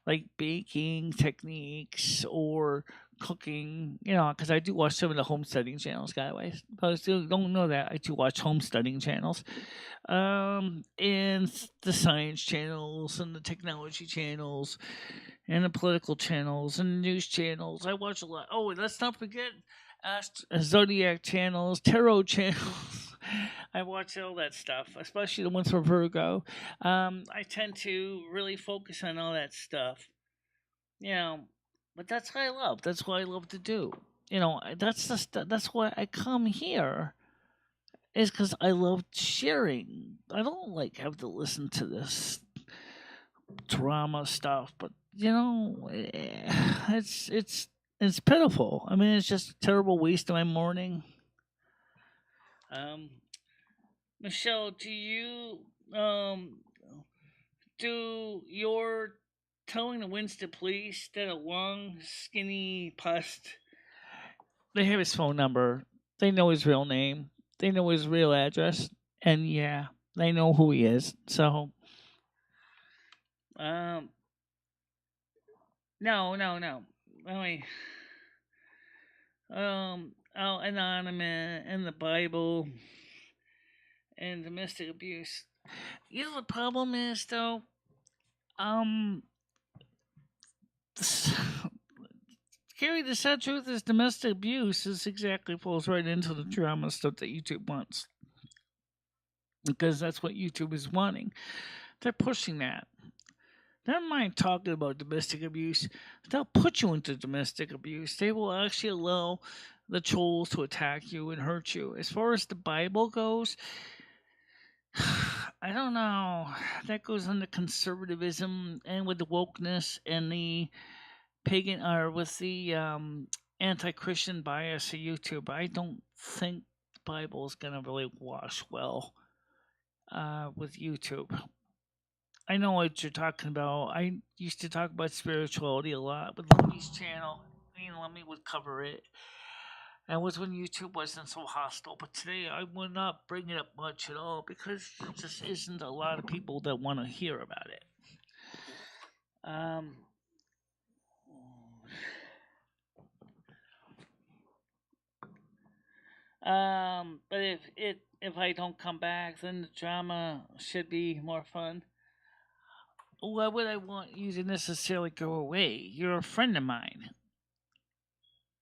like baking techniques or cooking, because I do watch some of the homesteading channels, guys. But I still don't know that I do watch homesteading channels, and the science channels and the technology channels and the political channels and the news channels. I watch a lot. Oh, and let's not forget zodiac channels, tarot channels. I watch all that stuff, especially the ones for Virgo. I tend to really focus on all that stuff, but that's what I love. That's what I love to do. That's why I come here. Is because I love sharing. I don't like have to listen to this drama stuff, but it's pitiful. I mean, it's just a terrible waste of my morning. Michelle, do you do your telling the winds to police that a long, skinny pust? They have his phone number. They know his real name. They know his real address, and yeah, they know who he is. So, no. Anyway, anonymous and the Bible and domestic abuse. The problem is though, Gary, the sad truth is domestic abuse is exactly falls right into the drama stuff that YouTube wants. Because that's what YouTube is wanting. They're pushing that. Never mind talking about domestic abuse. They'll put you into domestic abuse. They will actually allow the trolls to attack you and hurt you. As far as the Bible goes, I don't know. That goes under conservatism and with the wokeness and the pagan, or with the anti-Christian bias of YouTube. I don't think the Bible is going to really wash well with YouTube. I know what you're talking about. I used to talk about spirituality a lot with Lummy's channel. Lummy would cover it. And was when YouTube wasn't so hostile. But today I will not bring it up much at all because there just isn't a lot of people that want to hear about it. But if I don't come back, then the drama should be more fun. Why would I want you to necessarily go away? You're a friend of mine.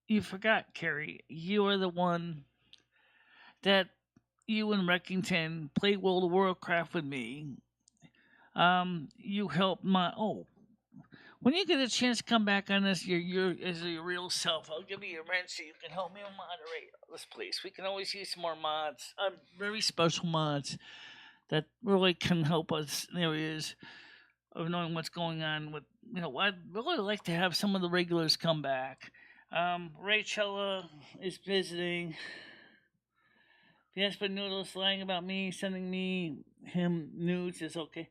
You forgot, Carrie. You are the one that you and Reckington played World of Warcraft with me. You helped my when you get a chance to come back on this, your as your real self, I'll give you your rent so you can help me moderate this place. We can always use some more mods, very special mods that really can help us in areas of knowing what's going on with, I'd really like to have some of the regulars come back. Rachella is visiting. Yes, but Noodle's lying about me, sending him nudes is okay.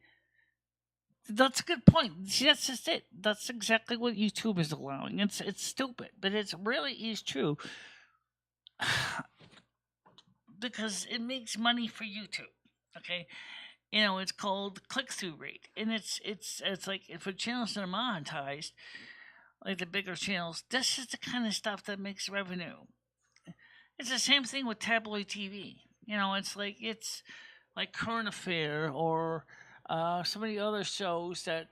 That's a good point. See, that's just it. That's exactly what YouTube is allowing. It's stupid, but it really is true. Because it makes money for YouTube. Okay? It's called click-through rate. And it's like, for channels that are monetized, like the bigger channels, this is the kind of stuff that makes revenue. It's the same thing with tabloid TV. It's like current affair or some of the other shows that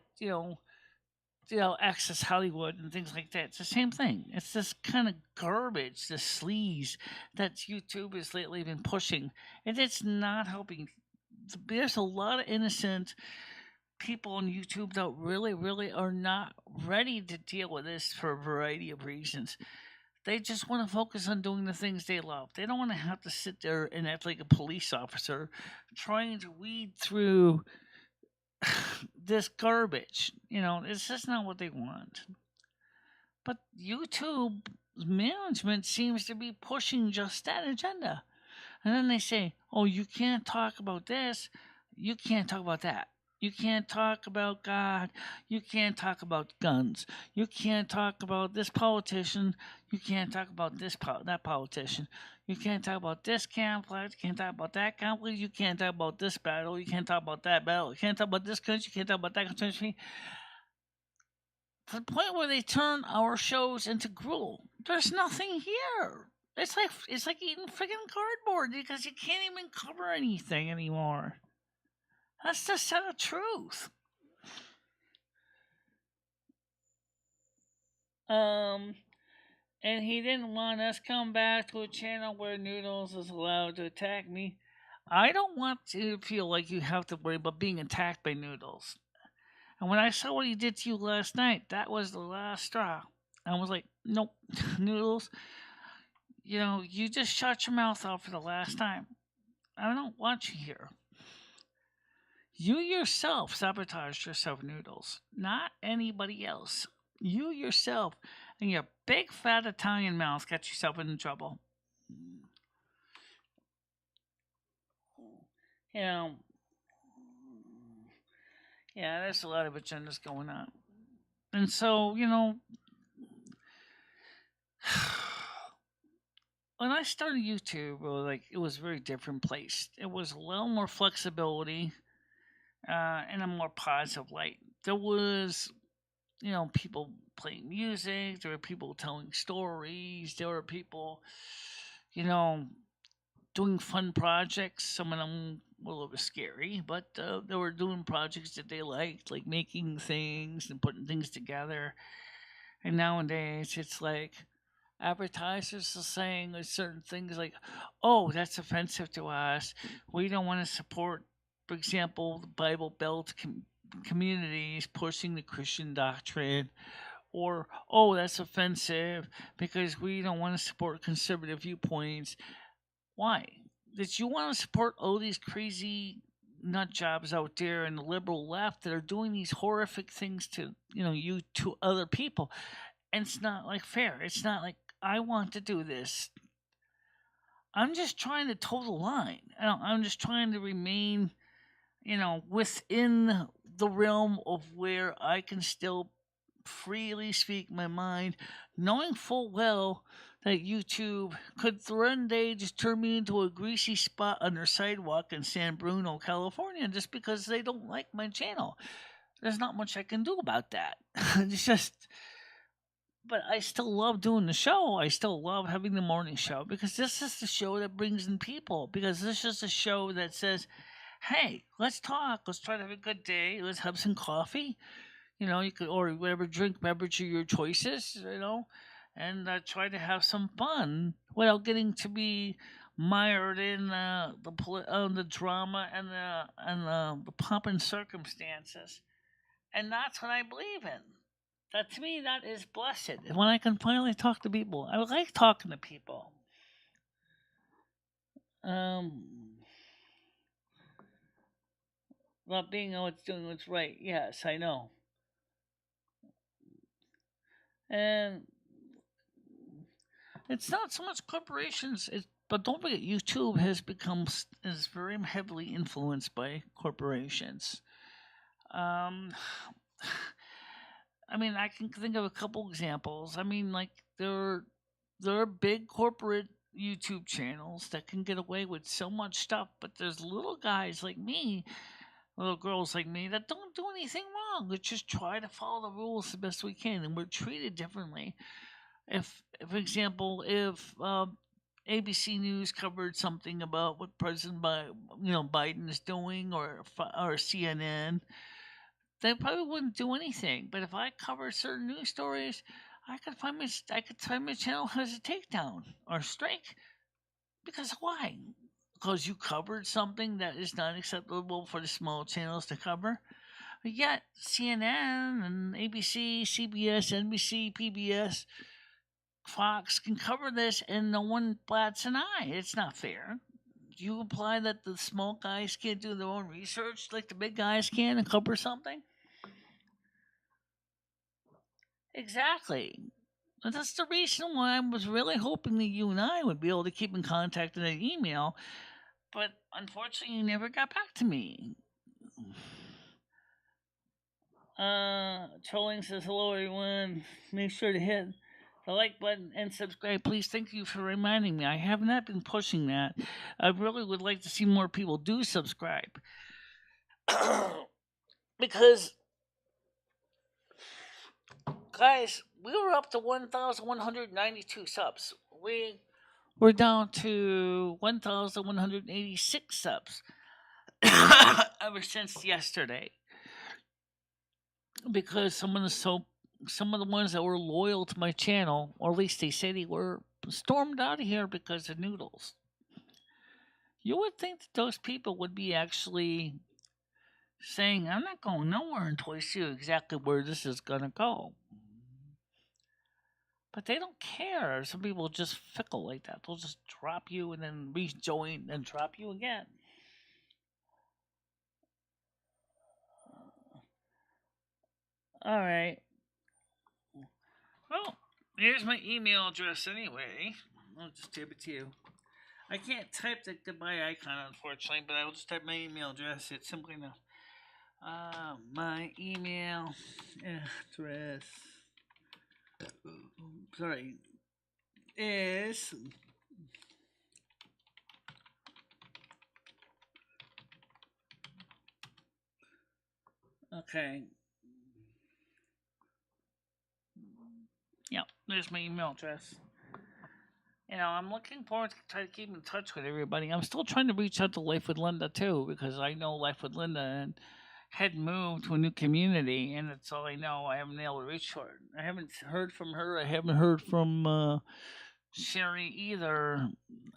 Access Hollywood and things like that. It's the same thing. It's this kind of garbage, this sleaze that YouTube has lately been pushing, and it's not helping. There's a lot of innocent people on YouTube that really, really are not ready to deal with this for a variety of reasons. They just want to focus on doing the things they love. They don't want to have to sit there and act like a police officer trying to weed through this garbage. It's just not what they want. But YouTube management seems to be pushing just that agenda. And then they say, oh, you can't talk about this, you can't talk about that. You can't talk about God. You can't talk about guns. You can't talk about this politician. You can't talk about that politician. You can't talk about this conflict. You can't talk about that conflict. You can't talk about this battle. You can't talk about that battle. You can't talk about this country. You can't talk about that country. To the point where they turn our shows into gruel. There's nothing here. It's like eating freaking cardboard because you can't even cover anything anymore. That's the set of truth. And he didn't want us come back to a channel where Noodles is allowed to attack me. I don't want to feel like you have to worry about being attacked by Noodles. And when I saw what he did to you last night, that was the last straw. I was like, nope, Noodles, you just shut your mouth off for the last time. I don't want you here. You yourself sabotaged yourself, Noodles, not anybody else. You yourself and your big fat Italian mouth got yourself into trouble. Yeah, there's a lot of agendas going on. And so, when I started YouTube, it was a very different place. It was a little more flexibility. In a more positive light. There was, people playing music. There were people telling stories. There were people, doing fun projects. Some of them were a little bit scary, but they were doing projects that they liked, like making things and putting things together. And nowadays, it's like advertisers are saying certain things like, oh, that's offensive to us. We don't want to support, for example, the Bible Belt communities pushing the Christian doctrine, or, oh, that's offensive because we don't want to support conservative viewpoints. Why? Did you want to support all these crazy nut jobs out there in the liberal left that are doing these horrific things to, you to other people? And it's not fair. It's not like I want to do this. I'm just trying to toe the line. I'm just trying to remain within the realm of where I can still freely speak my mind, knowing full well that YouTube could one day just turn me into a greasy spot on their sidewalk in San Bruno, California, just because they don't like my channel. There's not much I can do about that. It's just... But I still love doing the show. I still love having the morning show because this is the show that brings in people. Because this is a show that says, hey, let's talk. Let's try to have a good day. Let's have some coffee. You could order whatever beverage of your choices, and try to have some fun without getting to be mired in the drama and the pomp and circumstances. And that's what I believe in. That, to me, that is blessed. When I can finally talk to people. I like talking to people. About being doing what's right. Yes, I know. And it's not so much corporations, but don't forget, YouTube is very heavily influenced by corporations. I can think of a couple examples. There are big corporate YouTube channels that can get away with so much stuff, but there's little guys like me, little girls like me, that don't do anything wrong. We just try to follow the rules the best we can, and we're treated differently. For example, if ABC News covered something about what President Biden is doing, or CNN, they probably wouldn't do anything. But if I cover certain news stories, I could find my channel has a takedown or strike. Because why? Because you covered something that is not acceptable for the small channels to cover. But yet CNN and ABC, CBS, NBC, PBS, Fox can cover this and no one bats an eye. It's not fair. Do you imply that the small guys can't do their own research like the big guys can and cover something? Exactly. And that's the reason why I was really hoping that you and I would be able to keep in contact in an email, but unfortunately you never got back to me. Trolling says, hello everyone. Make sure to hit the like button and subscribe. Please, thank you for reminding me. I have not been pushing that. I really would like to see more people do subscribe. Because, guys, we were up to 1,192 subs. We're down to 1,186 subs ever since yesterday. Because some of the ones that were loyal to my channel, or at least they said they were, stormed out of here because of noodles. You would think that those people would be actually saying, I'm not going nowhere until I see exactly where this is going to go. But they don't care. Some people are just fickle like that. They'll just drop you and then rejoin and drop you again. Alright. Well, here's my email address anyway. I'll just type it to you. I can't type the goodbye icon, unfortunately, but I will just type my email address. It's simply enough. My email address, is okay. Yeah, there's my email address. I'm looking forward to try to keep in touch with everybody. I'm still trying to reach out to Life with Linda too, because I know Life with Linda and had moved to a new community, and that's all I know. I haven't been able to reach her. I haven't heard from her. I haven't heard from Sherry either.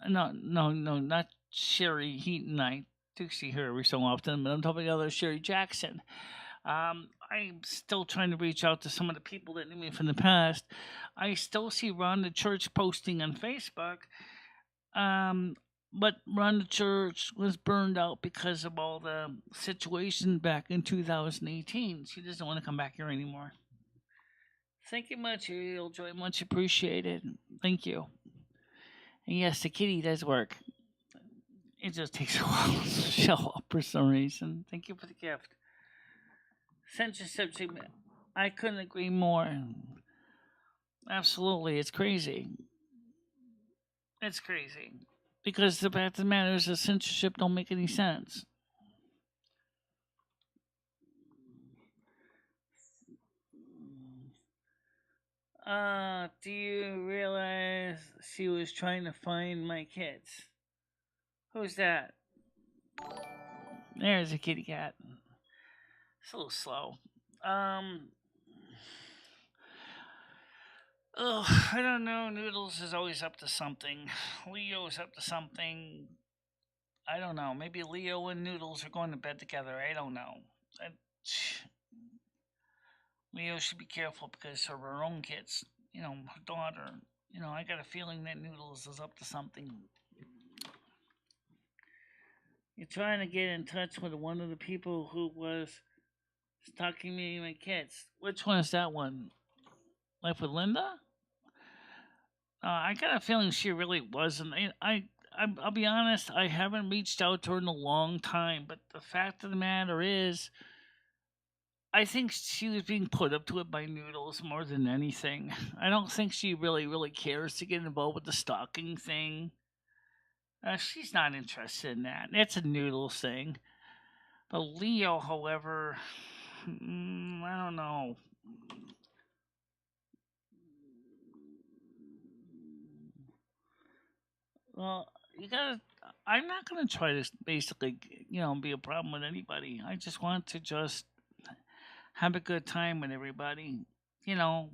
No, not Sherry Heaton. I do see her every so often, but I'm talking about the other Sherry Jackson. I'm still trying to reach out to some of the people that knew me from the past. I still see Ron the Church posting on Facebook. But Ron the Church was burned out because of all the situation back in 2018. She doesn't want to come back here anymore. Thank you much, Ariel Joy. Much appreciated. Thank you. And yes, the kitty does work. It just takes a while to show up for some reason. Thank you for the gift. Censorship, I couldn't agree more. Absolutely, it's crazy. It's crazy. Because the fact of the matter is that censorship don't make any sense. Do you realize she was trying to find my kids? Who's that? There's a kitty cat. It's a little slow. I don't know. Noodles is always up to something. Leo's up to something. I don't know. Maybe Leo and Noodles are going to bed together. I don't know. Leo should be careful because of her own kids. Her daughter. I got a feeling that Noodles is up to something. You're trying to get in touch with one of the people who was stalking me and my kids. Which one is that one? Life with Linda? I got a feeling she really wasn't. I'll be honest, I haven't reached out to her in a long time, but the fact of the matter is, I think she was being put up to it by Noodles more than anything. I don't think she really cares to get involved with the stalking thing. She's not interested in that. It's a Noodles thing. But Leo, however, I don't know. Well, you gotta. I'm not gonna try to basically, be a problem with anybody. I just want to just have a good time with everybody, you know.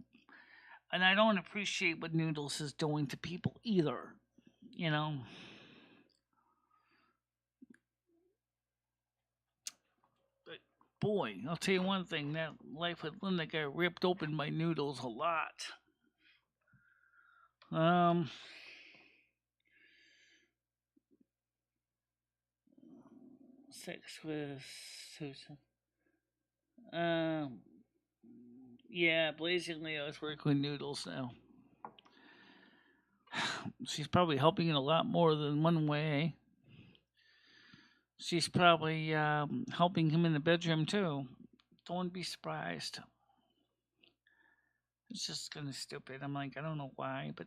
And I don't appreciate what Noodles is doing to people either, you know. But boy, I'll tell you one thing: that life with Linda got ripped open by Noodles a lot. Um, sex with Susan. Um, yeah, Blazing Leo's working with Noodles now. She's probably helping in a lot more than one way. She's probably helping him in the bedroom too. Don't be surprised. It's just kind of stupid. I'm like, I don't know why, but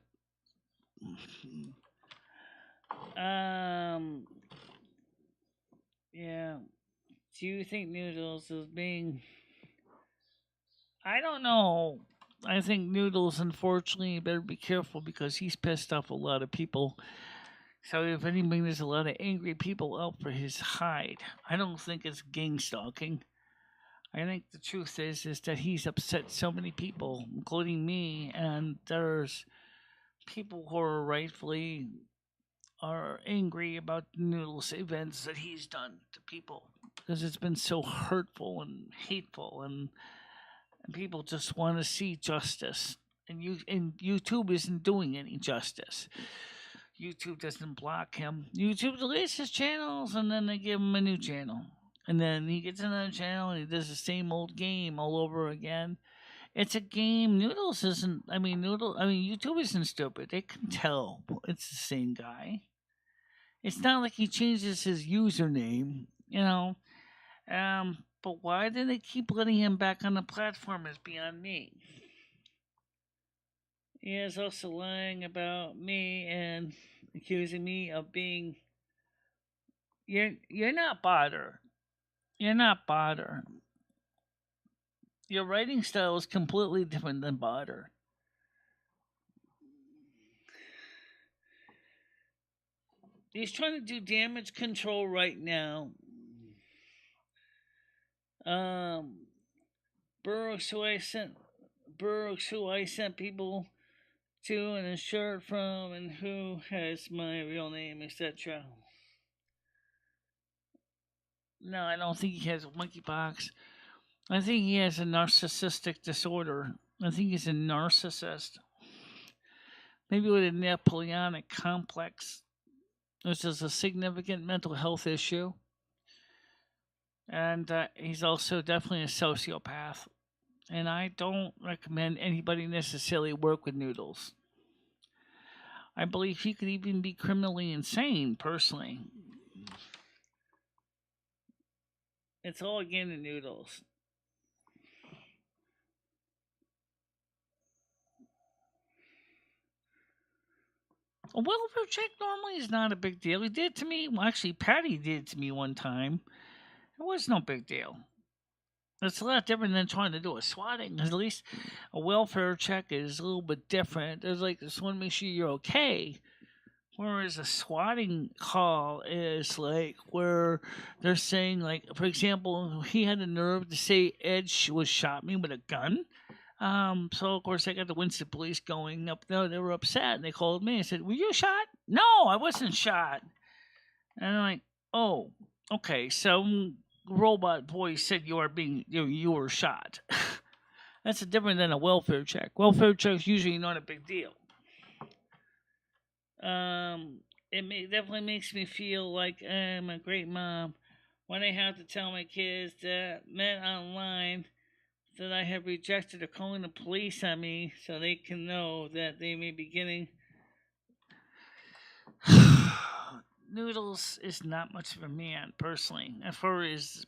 yeah. Do you think Noodles is being? I don't know. I think Noodles, unfortunately, better be careful because he's pissed off a lot of people. So if anything, there's a lot of angry people out for his hide. I don't think it's gang stalking. I think the truth is that he's upset so many people, including me, and there's people who are angry about the Noodles events that he's done to people because it's been so hurtful and hateful, and people just want to see justice. And YouTube isn't doing any justice. YouTube doesn't block him. YouTube deletes his channels, and then they give him a new channel. And then he gets another channel, and he does the same old game all over again. It's a game. Noodles isn't. YouTube isn't stupid. They can tell it's the same guy. It's not like he changes his username, you know. But why do they keep letting him back on the platform is beyond me. He is also lying about me and accusing me of being. You're not Botter. You're not Botter. Your writing style is completely different than Botter. He's trying to do damage control right now. Burroughs, who I sent people to and a shirt from, and who has my real name, etc. No, I don't think he has monkeypox. I think he has a narcissistic disorder. I think he's a narcissist. Maybe with a Napoleonic complex, which is a significant mental health issue. And he's also definitely a sociopath. And I don't recommend anybody necessarily work with Noodles. I believe he could even be criminally insane, personally. It's all again the Noodles. A welfare check normally is not a big deal. He did it to me. Well, actually, Patty did it to me one time. It was no big deal. It's a lot different than trying to do a swatting. At least a welfare check is a little bit different. There's like, just want to make sure you're okay. Whereas a swatting call is like where they're saying, like, for example, he had the nerve to say Ed was shot me with a gun. So of course I got the Winston police going up there. They were upset and they called me and said, "Were you shot?" "No, I wasn't shot." And I'm like, "Oh, okay." Some robot voice said you were shot. That's different than a welfare check. Welfare check's usually not a big deal. Definitely makes me feel like I'm a great mom when I have to tell my kids that met online that I have rejected or calling the police on me so they can know that they may be getting. Noodles is not much of a man, personally. As far as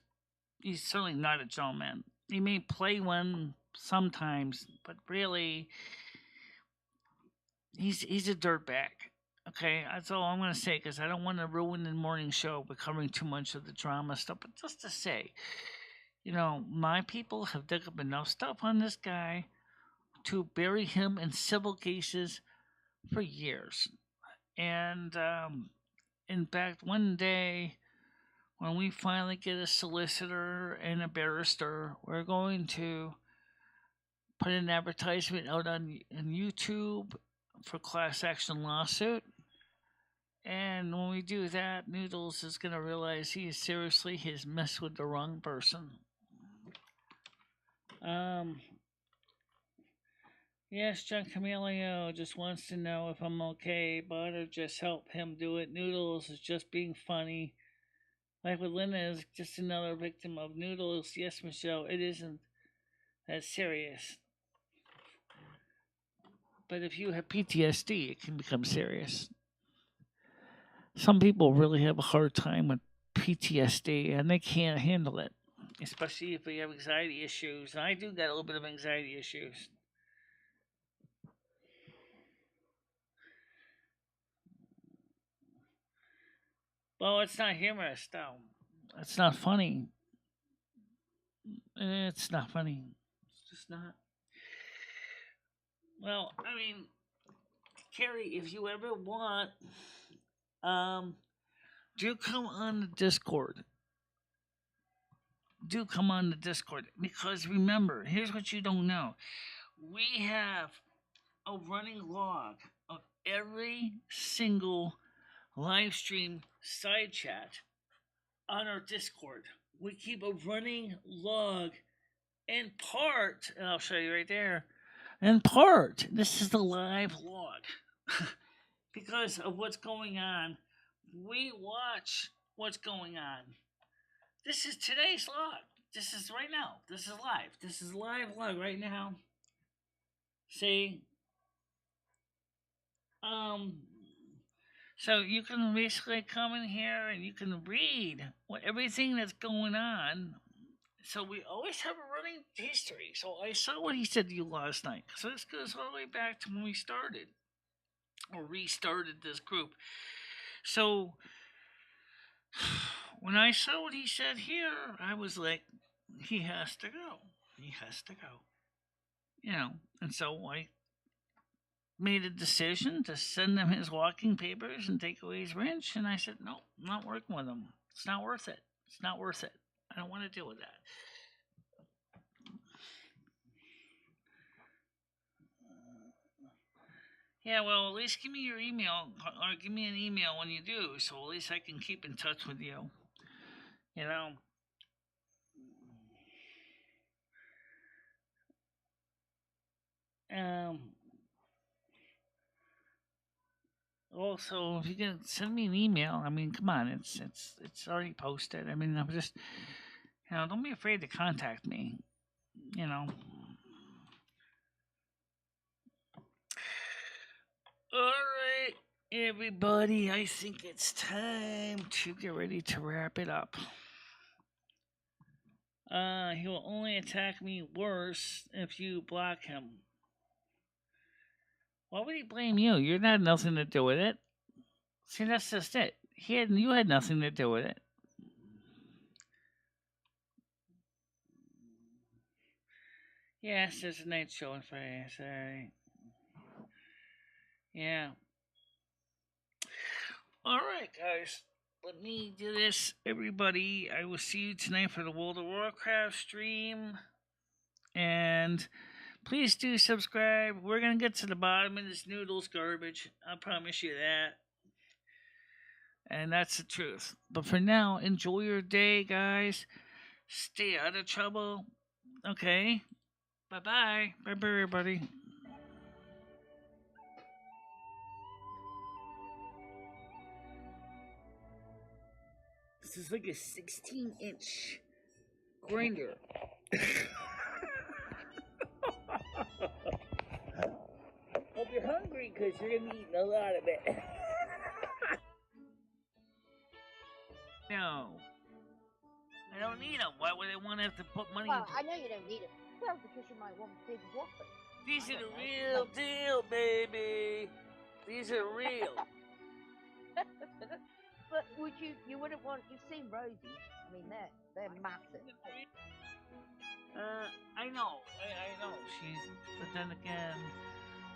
he's certainly not a gentleman. He may play one sometimes, but really, he's a dirtbag. Okay, that's all I'm going to say because I don't want to ruin the morning show by covering too much of the drama stuff. But just to say, my people have dug up enough stuff on this guy to bury him in civil cases for years. And in fact, one day when we finally get a solicitor and a barrister, we're going to put an advertisement out on YouTube for class action lawsuit. And when we do that, Noodles is going to realize he seriously has messed with the wrong person. Yes, John Camilio just wants to know if I'm okay, but or just help him do it. Noodles is just being funny. Like with Linda is just another victim of Noodles. Yes, Michelle, it isn't that serious. But if you have PTSD, it can become serious. Some people really have a hard time with PTSD and they can't handle it, especially if they have anxiety issues. And I do got a little bit of anxiety issues. Well, it's not humorous, though. It's not funny. It's not funny. It's just not. Well, I mean, Carrie, if you ever want, do come on the Discord. Do come on the Discord. Because remember, here's what you don't know. We have a running log of every single live stream side chat on our Discord. We keep a running log in part, and I'll show you right there. In part, this is the live log. Because of what's going on, we watch what's going on. This is today's log. This is right now. This is live. This is live log right now. See? So you can basically come in here and you can read everything that's going on. So we always have a running history. So I saw what he said to you last night. So this goes all the way back to when we started or restarted this group. So when I saw what he said here, I was like, he has to go. He has to go. You know, and so I made a decision to send him his walking papers and take away his wrench. And I said, no, I'm not working with him. It's not worth it. It's not worth it. I don't want to deal with that. Yeah, well, at least give me your email, or give me an email when you do, so at least I can keep in touch with you. You know? Also, if you can send me an email, I mean, come on, it's already posted. I mean, I'm just, don't be afraid to contact me. You know. All right, everybody, I think it's time to get ready to wrap it up. He will only attack me worse if you block him. Why would he blame you? You had nothing to do with it. See, that's just it. You had nothing to do with it. Yes, there's a night show on Friday. Sorry. Yeah. All right, guys. Let me do this, everybody. I will see you tonight for the World of Warcraft stream. And please do subscribe. We're going to get to the bottom of this Noodles garbage. I promise you that. And that's the truth. But for now, enjoy your day, guys. Stay out of trouble. Okay? Bye-bye. Bye-bye, everybody. This is like a 16-inch grinder. Hope you're hungry because you're going to be eating a lot of it. No. I don't need them. Why would I want to have to put money Well, into I know you don't need it. Well, because you might want big whoppers. These are the real deal, baby. These are real. But you wouldn't want, you've seen Rosie's. I mean, they're massive. I know. I know. But then again,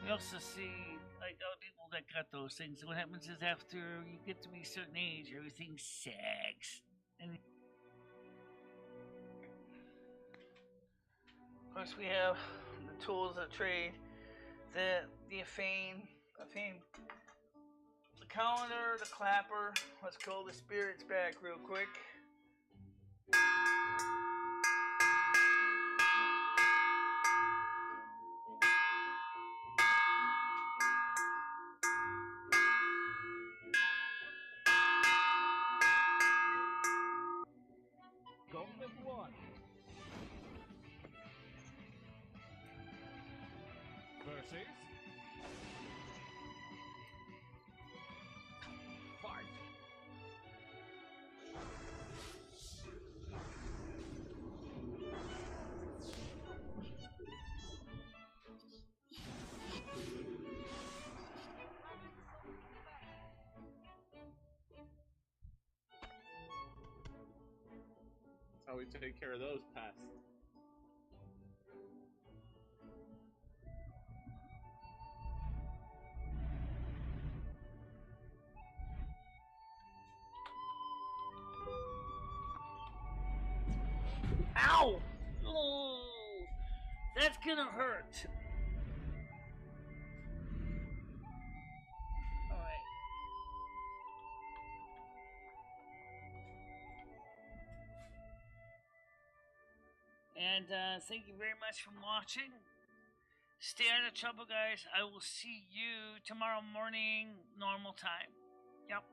we also see, like, other people people that got those things. What happens is after you get to be a certain age, everything sags. And of course, we have the tools of trade, the affane, the calendar, the clapper. Let's call the spirits back real quick. Golden one. Versus. Fight. That's how we take care of those pests. Ow! Oh, that's gonna hurt. All right. And thank you very much for watching. Stay out of trouble, guys. I will see you tomorrow morning, normal time. Yep.